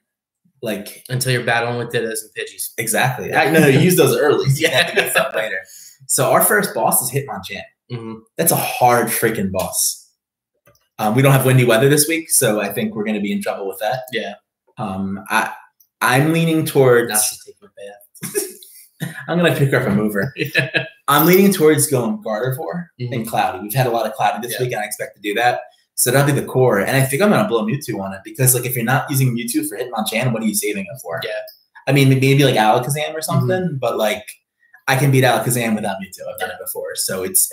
Like until you're battling with Dittos and Pidgeys. Exactly. No, you use those early. So you have to get stuff later. So our first boss is Hitmonchan. Mm-hmm. That's a hard freaking boss. We don't have windy weather this week, so I think we're going to be in trouble with that. Yeah. I'm leaning towards. Now she's taking a bath. I'm going to pick her up a mover. Yeah. I'm leaning towards going Gardevoir and Cloudy. We've had a lot of Cloudy this week, and I expect to do that. So that'll be the core. And I think I'm going to blow Mewtwo on it because, like, if you're not using Mewtwo for Hitmonchan, what are you saving it for? Yeah. I mean, maybe like Alakazam or something, but like. I can beat Alakazam without Mewtwo. I've done it before, so it's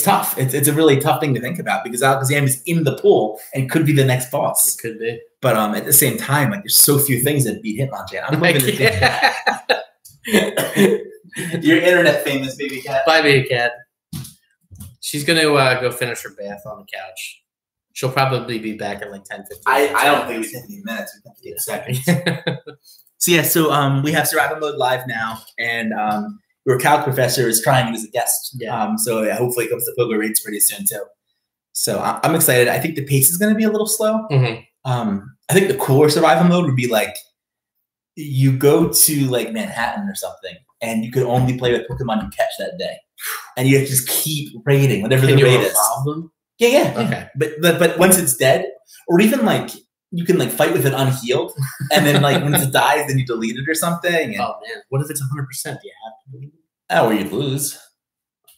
tough. It's a really tough thing to think about because Alakazam is in the pool and could be the next boss. It could be, but at the same time, like there's so few things that beat Hitmonchan. I'm moving to think that. Your internet famous baby cat. Bye, baby cat. She's gonna go finish her bath on the couch. She'll probably be back in like 10, 15 minutes. I don't think it's 15 minutes. We can 8 seconds. So we have Survival Mode live now, and your Calc professor is trying it as a guest. Yeah. So hopefully it comes to Pogo Raids pretty soon too. So I'm excited. I think the pace is going to be a little slow. Mm-hmm. I think the cooler Survival Mode would be like you go to like Manhattan or something, and you could only play with Pokemon you catch that day, and you have to just keep raiding whatever the raid is. Problem? Yeah. Okay. But once it's dead, or even like. You can like fight with it unhealed, and then like when it dies, then you delete it or something. And, oh man, what if it's 100%? Do you have to delete it? Oh, or you'd lose.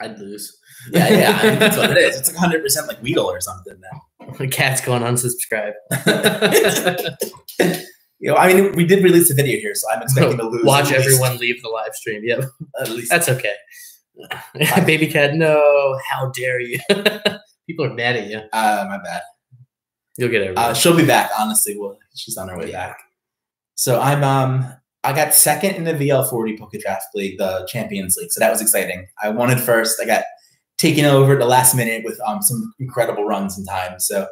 I'd lose. Yeah. I mean, that's what it is. It's like 100% like Weedle or something. Now the cat's going unsubscribe. I mean, we did release a video here, so I'm expecting to lose. Watch everyone leave the live stream. Yep, at least that's okay. Baby cat, no! How dare you? People are mad at you. My bad. You'll get it. She'll be back. Honestly, she's on her way back. So I got second in the VL40 Poké Draft League, the Champions League. So that was exciting. I wanted first. I got taken over at the last minute with some incredible runs in time. So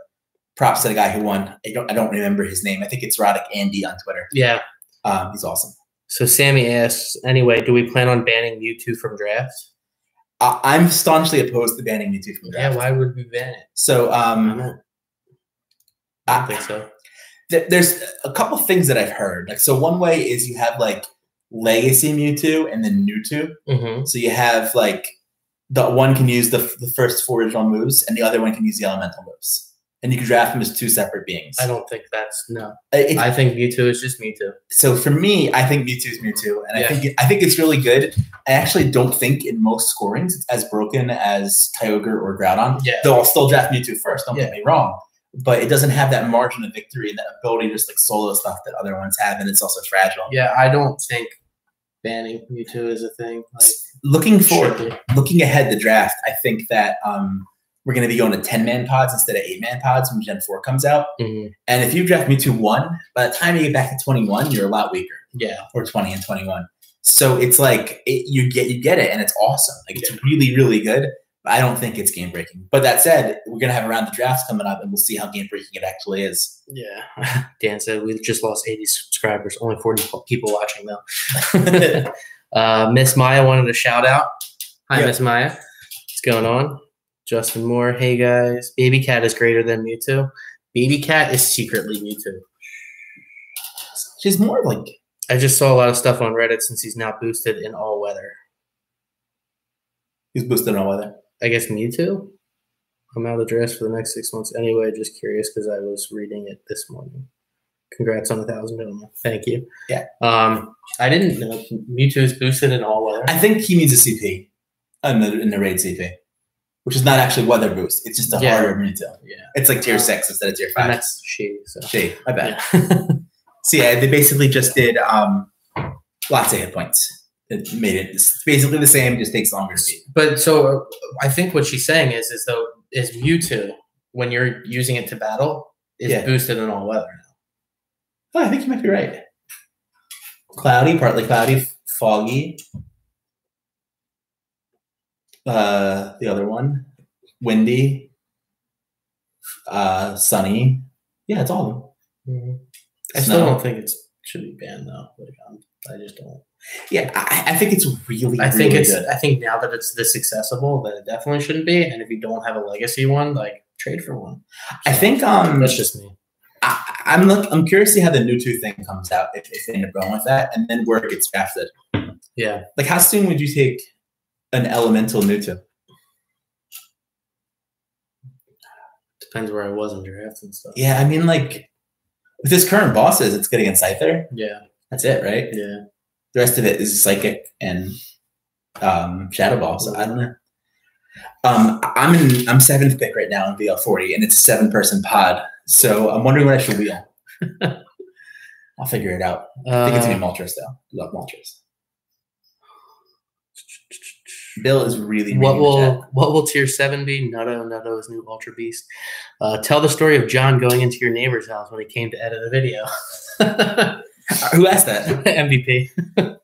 props to the guy who won. I don't remember his name. I think it's Roddick Andy on Twitter. Yeah, he's awesome. So Sammy asks, anyway, do we plan on banning Mewtwo from drafts? I'm staunchly opposed to banning Mewtwo from drafts. Yeah, why would we ban it? So I don't think so. There's a couple things that I've heard. Like, so one way is you have like Legacy Mewtwo and then Mewtwo. Mm-hmm. So you have like the one can use the first 4 original moves, and the other one can use the elemental moves. And you can draft them as 2 separate beings. I don't think that's I think Mewtwo is just Mewtwo. So for me, I think Mewtwo is Mewtwo, and I think it's really good. I actually don't think in most scorings it's as broken as Kyogre or Groudon. Yeah. Though I'll still draft Mewtwo first. Don't get me wrong, but it doesn't have that margin of victory and that ability to just like solo stuff that other ones have, and it's also fragile. Yeah, I don't think banning Mewtwo is a thing. Like, looking ahead the draft, I think that we're going to be going to 10-man pods instead of 8-man pods when Gen 4 comes out. Mm-hmm. And if you draft Mewtwo 1, by the time you get back to 21, you're a lot weaker. Yeah. Or 20 and 21. So it's like you get it, and it's awesome. Like it's really, really good. But I don't think it's game breaking. But that said, we're going to have around the drafts coming up, and we'll see how game breaking it actually is. Yeah. Dan said we've just lost 80 subscribers. Only 40 people watching though. Miss Maya wanted a shout out. Hi, Miss Maya. What's going on? Justin Moore, hey guys. Baby Cat is greater than Mewtwo. Baby Cat is secretly Mewtwo. She's more like... I just saw a lot of stuff on Reddit since he's now boosted in all weather. He's boosted in all weather? I guess Mewtwo? I'm out of dress for the next 6 months anyway. Just curious because I was reading it this morning. Congrats on 1,000 gentlemen. Thank you. Yeah. I didn't know Mewtwo is boosted in all weather. I think he means a CP in the raid CP. Which is not actually weather boost. It's just a harder Mewtwo. Yeah. It's like tier 6 instead of tier 5. And that's shady. So. Shady. I bet. Yeah. So yeah, they basically just did lots of hit points. It made it basically the same, just takes longer to beat. But so I think what she's saying is Mewtwo, when you're using it to battle, is boosted in all weather now. Oh, I think you might be right. Cloudy, partly cloudy, foggy. The other one, windy, sunny. Yeah, it's all of them. Mm-hmm. I still don't think it should be banned though. Like, I just don't. Yeah, I think it's really. I think really good. I think now that it's this accessible, that it definitely shouldn't be. And if you don't have a legacy one, like trade for one. So, I think that's just me. I'm curious to see how the Mewtwo thing comes out if they end up going with that, and then where it gets drafted. Yeah. Like, how soon would you take an elemental Mewtwo? Depends where I was in drafts and stuff. Yeah, I mean, like, with his current bosses, it's good against Scyther. Yeah. That's it, right? Yeah. The rest of it is Psychic and Shadow Ball, so I don't know. I'm 7th pick right now in VL40, and it's a 7-person pod, so I'm wondering what I should wheel. I'll figure it out. I think it's going to be Moltres, though. I love Moltres. Bill is really what will tier 7 be? Nutto is new Ultra Beast. Tell the story of John going into your neighbor's house when he came to edit a video. Who asked that? MVP.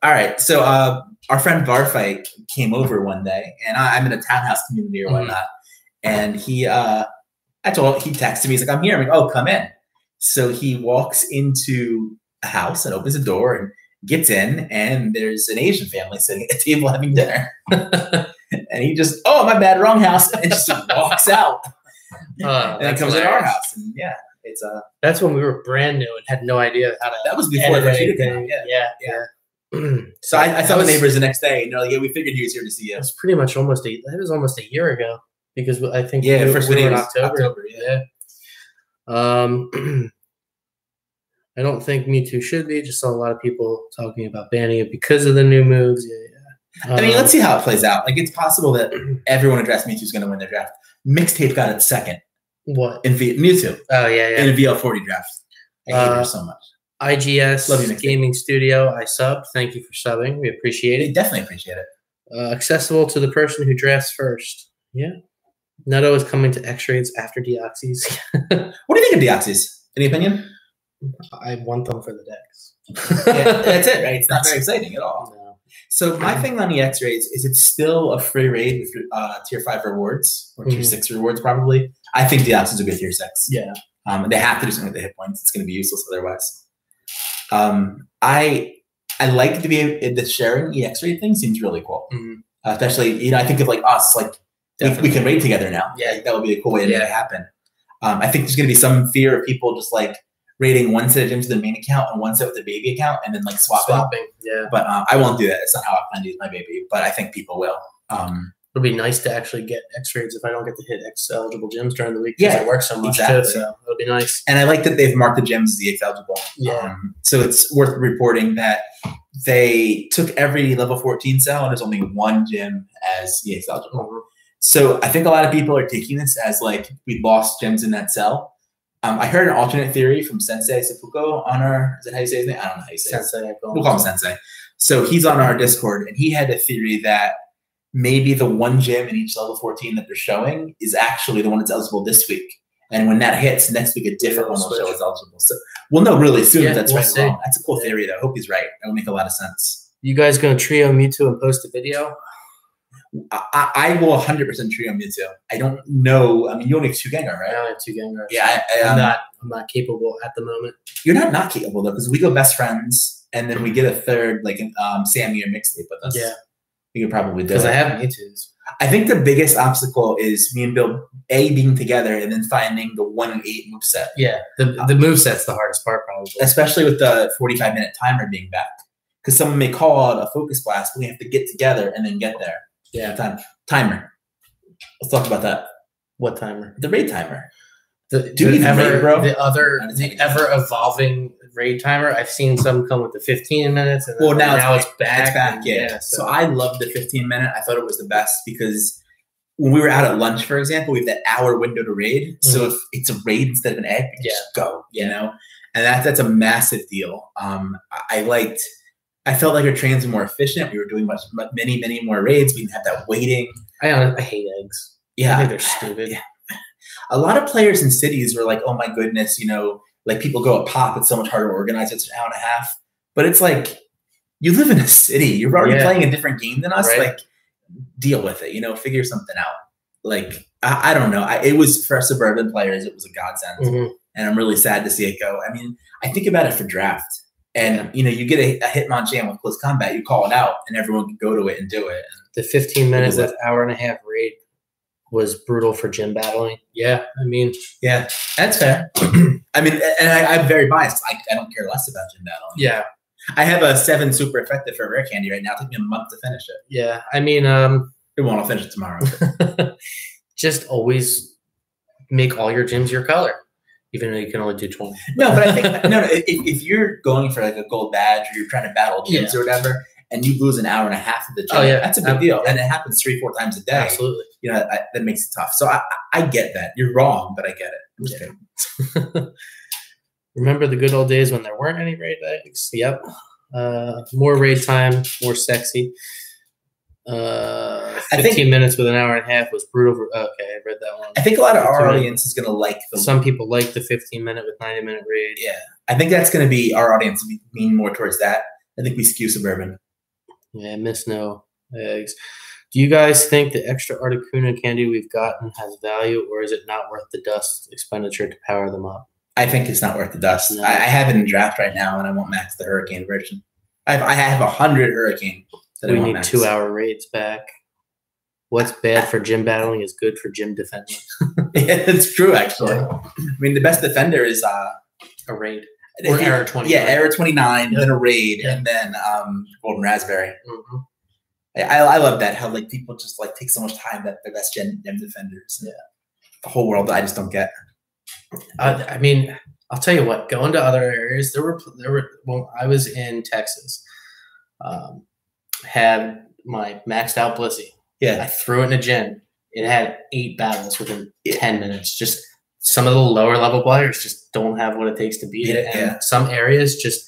All right, so our friend Barfight came over one day, and I'm in a townhouse community or whatnot, and he texted me. He's like, "I'm here." I'm like, "Oh, come in." So he walks into a house and opens a door and gets in, and there's an Asian family sitting at a table having dinner. And he just, "Oh, my bad, wrong house," and just walks out. And then comes to our house, and yeah, it's that's when we were brand new and had no idea how to. That was before the video came out. Yeah. So I saw the neighbors the next day, and they're like, "Yeah, we figured he was here to see you." It was pretty much almost a year ago because I think the first video in was October. Yeah. I don't think Mewtwo should be. Just saw a lot of people talking about banning it because of the new moves. Yeah. I mean, let's see how it plays out. Like, it's possible that everyone who drafts Mewtwo is going to win their draft. Mixtape got it second. What? In Mewtwo. Oh, yeah. In a VL40 draft. I hate her so much. IGS Love you, Gaming Studio, I subbed. Thank you for subbing. We appreciate it. We definitely appreciate it. Accessible to the person who drafts first. Yeah. Nutto is coming to X-Raids after Deoxys. What do you think of Deoxys? Any opinion? I want them for the decks. Yeah, that's it, right? It's not very exciting at all. No. So my thing on the X-Raids is it's still a free raid with tier 5 rewards, or tier 6 rewards probably. I think Deoxys will be a tier 6. Yeah. They have to do something with the hit points. It's going to be useless otherwise. I like to be the sharing EX raid thing seems really cool. Especially, I think of like us, like we can raid together now. Yeah, that would be a cool way to make it happen. I think there's going to be some fear of people just like raiding one set of gyms with the main account and one set with the baby account, and then like swapping. Yeah. But I won't do that. It's not how I plan to use my baby. But I think people will. It'll be nice to actually get X raids if I don't get to hit X eligible gyms during the week. Yeah, I work so much exactly. too, so it'll be nice. And I like that they've marked the gyms as the X eligible. Yeah. So it's worth reporting that they took every level 14 cell and there's only one gym as EX eligible. Mm-hmm. So I think a lot of people are taking this as like we lost gyms in that cell. I heard an alternate theory from Sensei Seppuku on our, is that how you say his name? I don't know how you say it. Sensei. We'll call him Sensei. So he's on our Discord and he had a theory that maybe the one gym in each level 14 that they're showing is actually the one that's eligible this week. And when that hits, next week a different one will show as eligible. So we'll know really soon if that's right or wrong. That's a cool theory, though. I hope he's right. That would make a lot of sense. You guys going to trio Mewtwo and post a video? I will 100% trio Mewtwo. I don't know. I mean, you only have 2 Gengar, right? I only have 2 Gengars. Yeah, I'm not capable at the moment. You're not capable, though, because we go best friends, and then we get a third, like Sammy or Mixtape with us. Yeah. We could probably do it. Because I have Mewtwo's. I think the biggest obstacle is me and Bill being together and then finding the 1 and 8 moveset. Yeah, the moveset's the hardest part probably. Especially with the 45-minute timer being back. Because someone may call out a focus blast, but we have to get together and then get there. Yeah. Timer. Let's talk about that. What timer? The raid timer. The ever evolving raid timer. I've seen some come with the 15 minutes. And now it's back. It's back, yeah. So I love the 15-minute. I thought it was the best because when we were out at lunch, for example, we have that hour window to raid. Mm-hmm. So if it's a raid instead of an egg, we just go, you know? And that's a massive deal. I felt like our trains were more efficient. We were doing many more raids. We didn't have that waiting. I hate eggs. Yeah. I think they're stupid. Yeah. A lot of players in cities were like, oh my goodness, like people go at pop, it's so much harder to organize. It's an hour and a half. But it's like, you live in a city. You're already playing a different game than us. Right. Like, deal with it, figure something out. Like, I don't know. It was, for suburban players, it was a godsend. Mm-hmm. And I'm really sad to see it go. I mean, I think about it for draft. And, you get a Hitmonchan with close combat, you call it out, and everyone can go to it and do it. The 15 minutes, that hour and a half raid was brutal for gym battling. Yeah, I mean. Yeah, that's fair. I mean, and I'm very biased. I don't care less about gym battling. Yeah. I have a 7 super effective for rare candy right now. It took me a month to finish it. Yeah, I mean. It won't. I'll finish it tomorrow. Just always make all your gyms your color. Even though you can only do 20. No, but I think if you're going for like a gold badge or you're trying to battle gyms or whatever, and you lose an hour and a half of the gym, that's a big deal. And it happens 3-4 times a day. Absolutely. That makes it tough. So I get that. You're wrong, but I get it. I'm just kidding. Remember the good old days when there weren't any raid eggs? Yep. More raid time, more sexy. 15 minutes with an hour and a half was brutal. Okay, I read that one. I think a lot of our audience is going to like them. Some people like the 15-minute with 90-minute raid. Yeah. I think that's going to be our audience will lean more towards that. I think we skew suburban. Yeah, miss no eggs. Do you guys think the extra Articuno candy we've gotten has value, or is it not worth the dust expenditure to power them up? I think it's not worth the dust. No. I have it in draft right now, and I won't max the Hurricane version. I have 100 Hurricane. We need 2-hour raids back. What's bad for gym battling is good for gym defending. Yeah, that's true, actually. I mean, the best defender is a raid. Or error 29. Yeah, error 29, then a raid, and then golden raspberry. Mm-hmm. I love that, how like people just like take so much time that they're best gym defenders. Yeah, the whole world I just don't get. I mean, I'll tell you what. Going to other areas, there were when I was in Texas. Had my maxed out Blissey. Yeah. I threw it in a gym. It had 8 battles within 10 minutes. Just some of the lower level players just don't have what it takes to beat it. And some areas just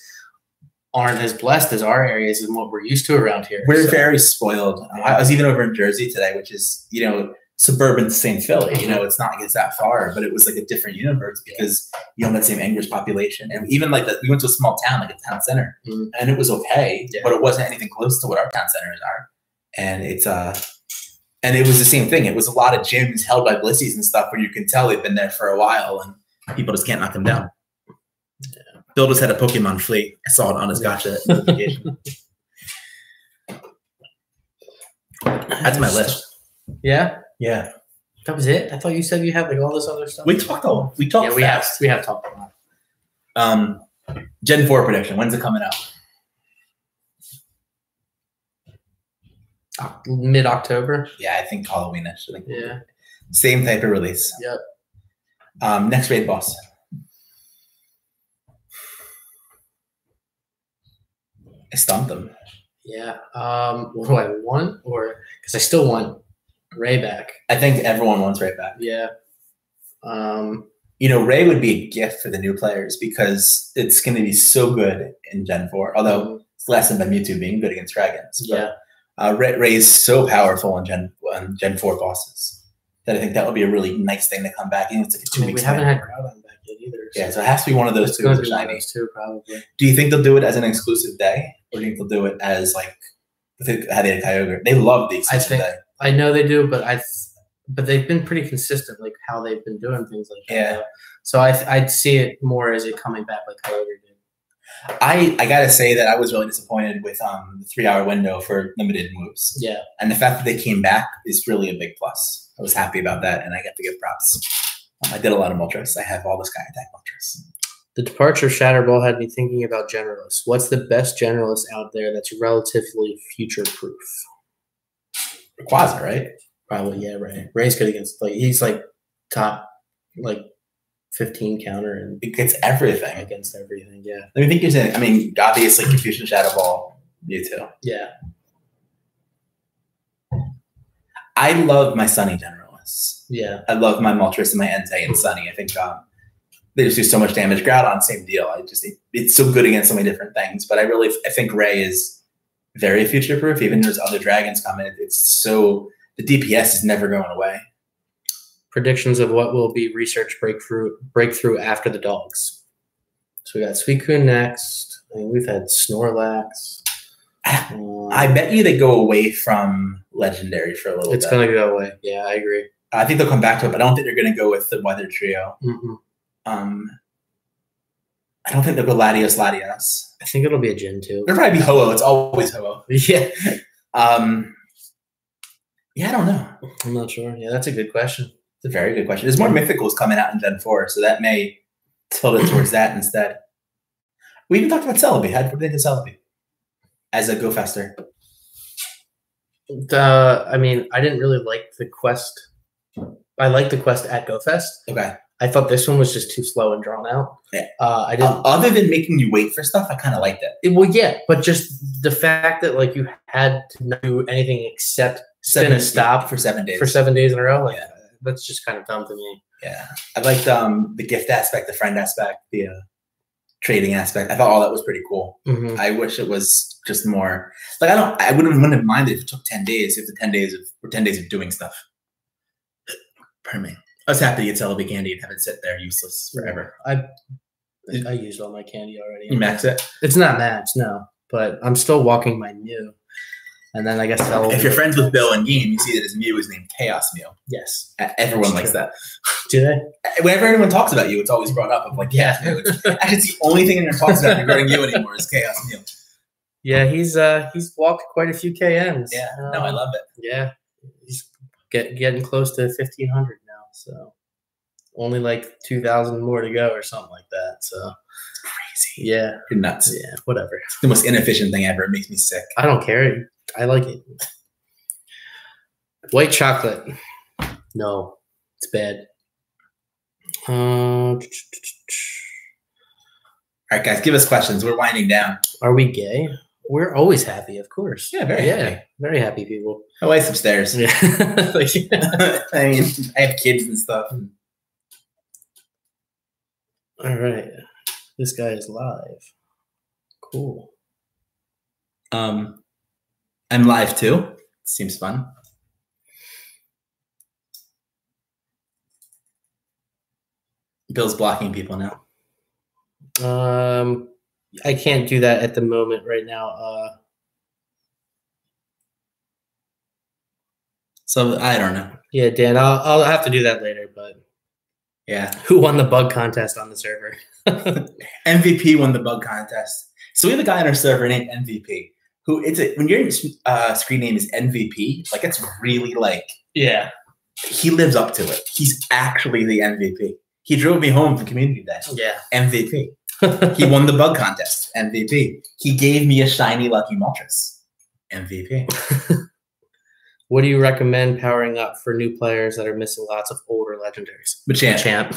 aren't as blessed as our areas and what we're used to around here. We're very spoiled. I was even over in Jersey today, which is, suburban St. Philly. It's not like it's that far, but it was like a different universe because you don't have that same English population. And even like we went to a small town, like a town center, and it was okay, but it wasn't anything close to what our town centers are. And it's and it was the same thing. It was a lot of gyms held by Blissies and stuff where you can tell they've been there for a while and people just can't knock them down. Yeah. Bill just had a Pokemon fleet. I saw it on his gotcha notification. That's my list. Yeah. Yeah, that was it. I thought you said you had like all this other stuff. We talked. Yeah, we have talked a Gen 4 prediction. When's it coming out? Mid-October. Yeah, I think Halloween-ish. Yeah. Same type of release. Yep. Next raid boss. I stumped them. Yeah. What do I want? Or because I still want Ray back. I think everyone wants Ray back. Yeah. Ray would be a gift for the new players because it's going to be so good in Gen 4. Although it's lessened by Mewtwo being good against dragons. Yeah. Ray is so powerful on Gen 4 bosses that I think that would be a really nice thing to come back. It's like a 2 week. We haven't had Groudon back yet either. So yeah, so it has to be one of those two. One of those two, probably. Do you think they'll do it as an exclusive day, or do you think they'll do it as like how they had Kyogre? They love the exclusive day. I know they do, but they've been pretty consistent, like how they've been doing things like that. Yeah. So I'd see it more as it coming back like Kyogre did. I gotta say that I was really disappointed with the 3-hour window for limited moves. Yeah. And the fact that they came back is really a big plus. I was happy about that, and I get to give props. I did a lot of Moltres. I have all the Sky Attack Moltres. The departure of Shatterball had me thinking about Generalists. What's the best Generalist out there that's relatively future-proof? Rayquaza, right? Probably, yeah, Ray. Ray's good against, he's top, 15 counter and it gets everything. Against everything, yeah. I think you're saying, obviously, Confusion Shadow Ball, Mewtwo. Yeah. I love my Sunny Generalists. Yeah. I love my Moltres and my Entei and Sunny. I think they just do so much damage. Groudon, same deal. It's so good against so many different things. But I think Ray is very future-proof. Even there's other dragons coming. The DPS is never going away. Predictions of what will be research breakthrough after the dogs. So we got Suicune next. We've had Snorlax. I bet you they go away from Legendary for a little bit. It's going to go away. Yeah, I agree. I think they'll come back to it, but I don't think they're going to go with the Weather Trio. Mm-hmm. I don't think they'll go Latios. I think it'll be a Gen 2. It'll probably be Ho-Oh. It's always Ho-Oh. Yeah. Yeah, I don't know. I'm not sure. Yeah, that's a good question. It's a very good question. There's more Mythicals coming out in Gen 4, so that may tilt it towards that instead. We even talked about Celebi. How do you think of Celebi as a Go Fester? I didn't really like the quest. I liked the quest at GoFest. Okay. I thought this one was just too slow and drawn out. Yeah. I didn't. Other than making you wait for stuff, I kind of liked it. Well, yeah, but just the fact that you had to not do anything except spin a stop for 7 days. For 7 days in a row. That's just kind of dumb to me. Yeah. I liked the gift aspect, the friend aspect, the trading aspect. I thought all that was pretty cool. Mm-hmm. I wish it was just more I wouldn't have minded if it took 10 days, if the 10 days of doing stuff. Pardon me. I was happy to get Celebi candy and have it sit there useless forever. I used all my candy already. You max it? It's not max, no. But I'm still walking my Mew. And then I guess if you're friends with Bill and Game, you see that his Mew is named Chaos Mew. Yes. Everyone likes that. Do they? Whenever anyone talks about you, it's always brought up. I'm like, yeah. Actually, it's the only thing anyone talks about regarding you anymore is Chaos Mew. Yeah, he's walked quite a few KMs. Yeah, no, I love it. Yeah. He's getting close to 1,500 now. So only 2,000 more to go or something like that. So it's crazy. Yeah. You're nuts. Yeah, whatever. It's the most inefficient thing ever. It makes me sick. I don't care. I like it. White chocolate. No, it's bad. All right, guys, give us questions. We're winding down. Are we gay? We're always happy, of course. Yeah, very happy. Very happy people. My wife's upstairs. Yeah. I have kids and stuff. All right. This guy is live. Cool. I'm live too. Seems fun. Bill's blocking people now. I can't do that at the moment right now. So I don't know. Yeah, Dan, I'll have to do that later, but yeah. Who won the bug contest on the server? MVP won the bug contest. So we have a guy on our server named MVP. Who when your screen name is MVP, it's really yeah. He lives up to it. He's actually the MVP. He drove me home for community day. Yeah. MVP. He won the bug contest, MVP. He gave me a shiny Lucky Moltres, MVP. What do you recommend powering up for new players that are missing lots of older legendaries? Machamp.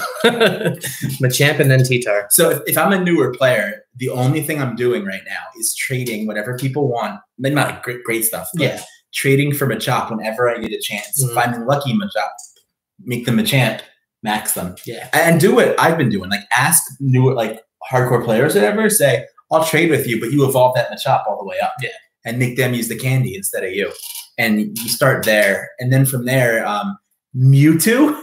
Machamp and then T-Tar. So if I'm a newer player, the only thing I'm doing right now is trading whatever people want. Maybe not like great stuff, but trading for Machop whenever I get a chance. Finding lucky Machop, make them Machamp, max them. Yeah. And do what I've been doing. Like ask new like hardcore players or whatever, say, I'll trade with you, but you evolve that Machop all the way up. Yeah. And make them use the candy instead of you. And you start there. And then from there, Mewtwo,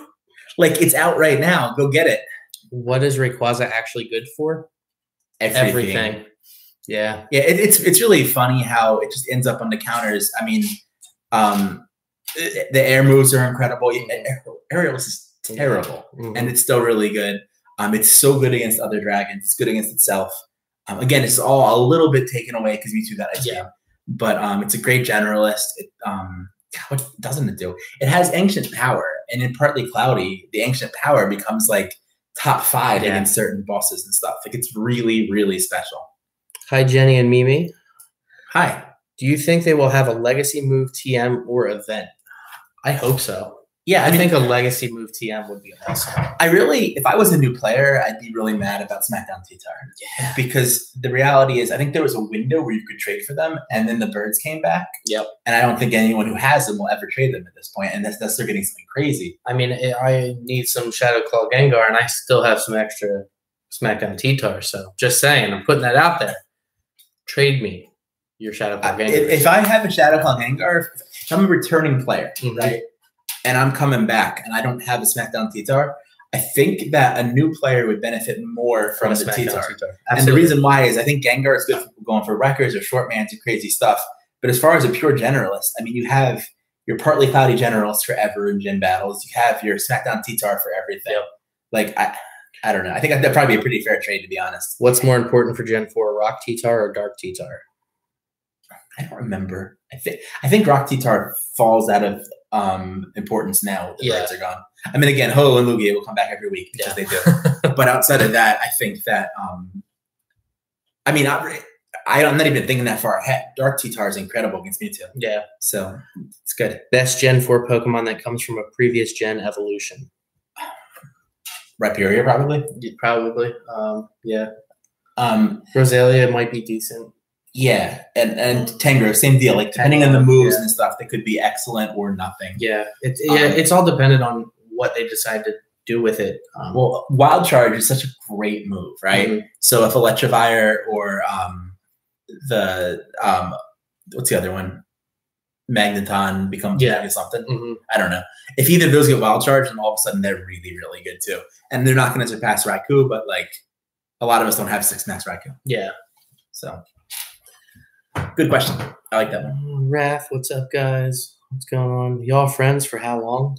like it's out right now. Go get it. What is Rayquaza actually good for? Everything. Yeah. Yeah, it's really funny how it just ends up on the counters. I mean, the air moves are incredible. Aerials is terrible. And it's still really good. It's so good against other dragons. It's good against itself. Again, it's all a little bit taken away because Mewtwo got Ice Beam. But it's a great generalist. What doesn't it do? It has Ancient Power, and in Partly Cloudy, the Ancient Power becomes like top 5 against certain bosses and stuff. Like it's really, really special. Hi, Jenny and Mimi. Hi. Do you think they will have a legacy move TM or event? I hope so. Yeah, I think a legacy move TM would be awesome. If I was a new player, I'd be really mad about SmackDown T-Tar. Yeah. Because the reality is, I think there was a window where you could trade for them, and then the birds came back. Yep. And I don't think anyone who has them will ever trade them at this point, and that's they're getting something crazy. I mean, I need some Shadow Claw Gengar, and I still have some extra SmackDown T-Tar. So just saying, I'm putting that out there. Trade me your Shadow Claw Gengar. If I have a Shadow Claw Gengar, if I'm a returning player, right? And I'm coming back, and I don't have a SmackDown T-Tar, I think that a new player would benefit more from the T-Tar. And the reason why is I think Gengar is good for going for records or short mans and crazy stuff. But as far as a pure generalist, I mean, you have your Partly Cloudy generalist forever in gym battles. You have your SmackDown T-Tar for everything. Yep. Like, I don't know. I think that'd probably be a pretty fair trade, to be honest. What's more important for Gen 4, Rock T-Tar or Dark T-Tar? I don't remember. I think Rock T-Tar falls out of importance now. The birds are gone. I mean, again, Ho and Lugia will come back every week because they do. But outside of that, I think that I mean, I'm not even thinking that far ahead. Dark T-Tar is incredible against Mewtwo. Yeah, so it's good. Best Gen 4 Pokemon that comes from a previous gen evolution. Rhyperior, probably. Yeah, probably. Yeah. Rosalia might be decent. Yeah, and Tangrowth, same deal. Like depending on the moves and stuff, they could be excellent or nothing. Yeah, it's all dependent on what they decide to do with it. Well, Wild Charge is such a great move, right? So if Electivire or what's the other one? Magneton becomes something. I don't know. If either of those get Wild Charge, then all of a sudden they're really, really good too. And they're not going to surpass Raikou, but like a lot of us don't have 6 max Raikou. Yeah. So good question. I like that one. Raph, what's up, guys? What's going on? Y'all friends for how long?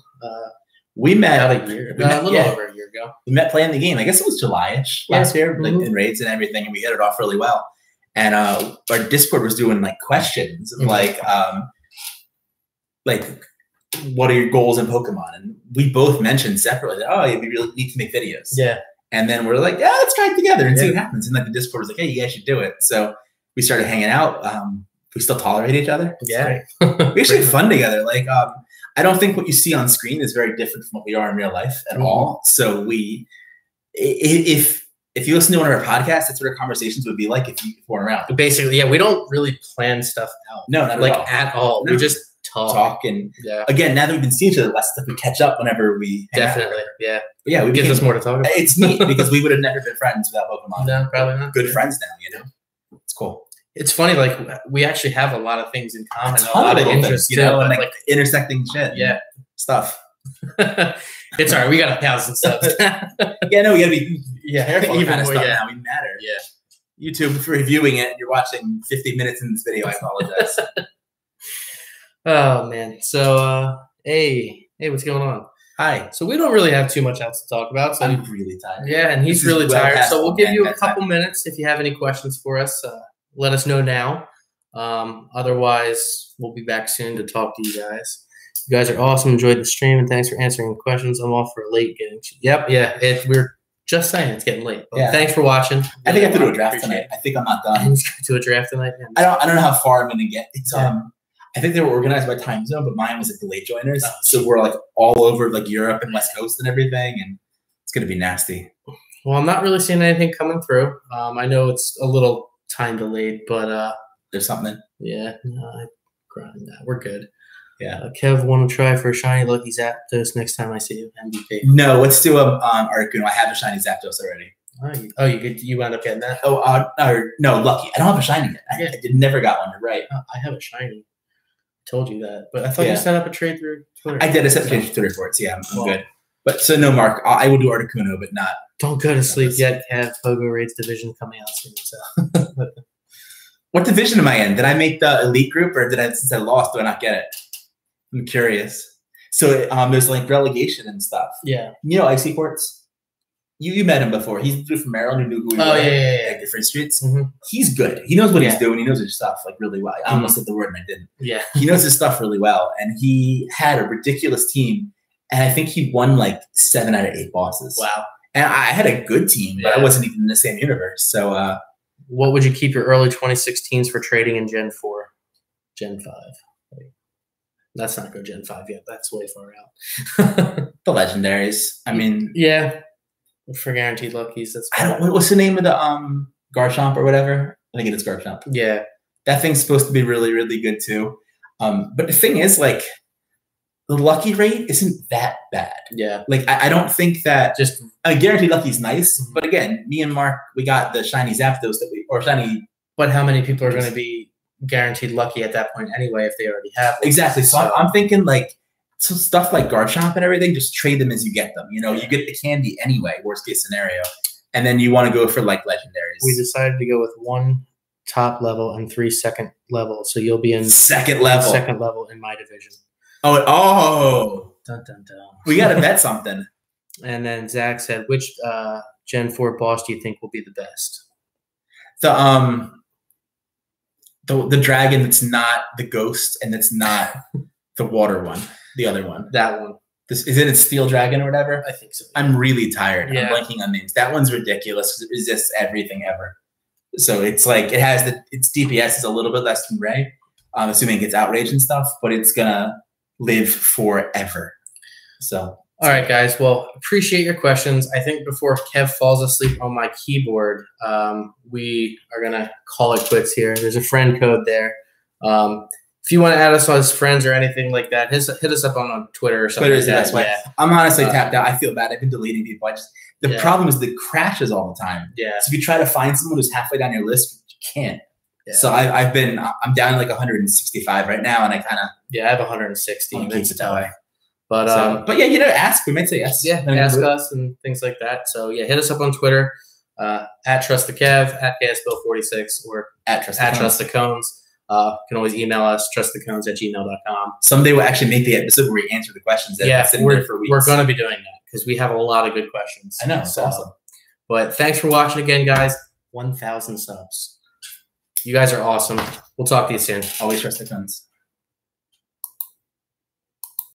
We met about a year. A little over a year ago. We met playing the game. I guess it was July-ish last year, like in raids and everything, and we hit it off really well. And our Discord was doing like questions of like what are your goals in Pokemon? And we both mentioned separately that, we really need to make videos. Yeah. And then we're like, let's try it together and see what happens. And like the Discord was like, hey, you guys should do it. So we started hanging out. We still tolerate each other. Yeah. We actually have fun together. Like, I don't think what you see on screen is very different from what we are in real life at all. So if you listen to one of our podcasts, that's what our conversations would be like if you weren't around. Basically, we don't really plan stuff out. No, not at all. No. We just talk. And again, now that we've been seeing each other less stuff, we catch up whenever we definitely. Yeah. But yeah, it gives us more to talk about. It's neat because we would have never been friends without Pokemon. No, probably not. Good friends now, It's cool. It's funny, like we actually have a lot of things in common, a lot of interests, and like intersecting shit. Yeah. Stuff. It's all right. We got to pause and stuff. We got to be careful. Even kind of more, stuff now. We matter. Yeah. YouTube, for reviewing it, you're watching 50 minutes in this video. I apologize. Oh man. So, hey, what's going on? Hi. So we don't really have too much else to talk about. So I'm really tired. Yeah, and he's really tired. So we'll give you a couple minutes if you have any questions for us. Let us know now. Otherwise, we'll be back soon to talk to you guys. You guys are awesome. Enjoyed the stream, and thanks for answering the questions. I'm off for a late game. Yep, yeah. We're Just saying, it's getting late. Well, Yeah. thanks for watching. I think I have to do a draft tonight. I think I'm not done. Do a draft tonight. I don't know how far I'm gonna get. It's I think they were organized by time zone, but mine was like the late joiners. So we're like all over like Europe and West Coast and everything, and it's gonna be nasty. Well, I'm not really seeing anything coming through. I know it's a little time delayed, but there's something. Yeah, no, we're good. Yeah. Kev, want to try for a shiny Lucky Zapdos next time I see you, MVP? No, let's do a Articuno. I have a shiny Zapdos already. Oh, you wound up getting that? Oh, no, Lucky. I don't have a shiny yet. I never got one. You're right. I have a shiny. I told you that, but I thought you set up a trade through Twitter. I did. I set up a trade through Twitter for it. So yeah, I'm good. But so no, Mark. I will do Articuno, but not. Don't go to sleep yet, Kev. Pogo Raids division coming out soon. So. What division am I in? Did I make the elite group, or since I lost, do I not get it? I'm curious. So there's like relegation and stuff. Yeah. You know Icy Ports? You met him before. He's from Maryland. Who knew who he was. Yeah. Like different streets. Mm-hmm. He's good. He knows what he's doing. He knows his stuff like really well. I almost said the word and I didn't. Yeah. He knows his stuff really well. And he had a ridiculous team. And I think he won like 7 out of 8 bosses. Wow. And I had a good team, but I wasn't even in the same universe. So what would you keep your early 2016s for trading in Gen 4? Gen 5. Let's not go Gen 5 yet. That's way far out. The legendaries. I mean, yeah, for guaranteed luckies. That's what's the name of the Garchomp or whatever? I think it is Garchomp. Yeah, that thing's supposed to be really, really good too. But the thing is, like, the lucky rate isn't that bad. Yeah, like I don't think that just guaranteed lucky is nice. But again, me and Mark, we got the shiny Zapdos shiny. But how many people are going to be guaranteed lucky at that point anyway if they already have one? Exactly. So I'm thinking like some stuff like Garchomp and everything, just trade them as you get them. You know, you get the candy anyway, worst case scenario. And then you want to go for like legendaries. We decided to go with 1 top level and 3 second level. So you'll be in second level in my division. Oh. Dun, dun, dun. We got to bet something. And then Zach said, which Gen 4 boss do you think will be the best? The dragon that's not the ghost and that's not the water one. The other one. That one. Isn't it Steel Dragon or whatever? I think so. I'm really tired. Yeah. I'm blanking on names. That one's ridiculous because it resists everything ever. So it's like its DPS is a little bit less than Ray. I'm assuming it gets outrage and stuff, but it's gonna live forever. So all right, guys. Well, appreciate your questions. I think before Kev falls asleep on my keyboard, we are going to call it quits here. There's a friend code there. If you want to add us as friends or anything like that, hit us up on Twitter or something. Twitter is the best way. Yeah. I'm honestly tapped out. I feel bad. I've been deleting people. The problem is the crashes all the time. Yeah. So if you try to find someone who's halfway down your list, you can't. Yeah. So I'm down like 165 right now, and I kind of I have 160. keep it that way. But but ask. We might say yes. Yeah, ask us and things like that. So hit us up on Twitter at TrustTheKev, at KSBill46, or at TrustTheCones. You can always email us trustthecones@gmail.com. Someday we'll actually make the episode where we answer the questions that have been sitting there for weeks. We're going to be doing that because we have a lot of good questions. I know, it's awesome. But thanks for watching again, guys. 1,000 subs. You guys are awesome. We'll talk to you soon. Always trust the cones.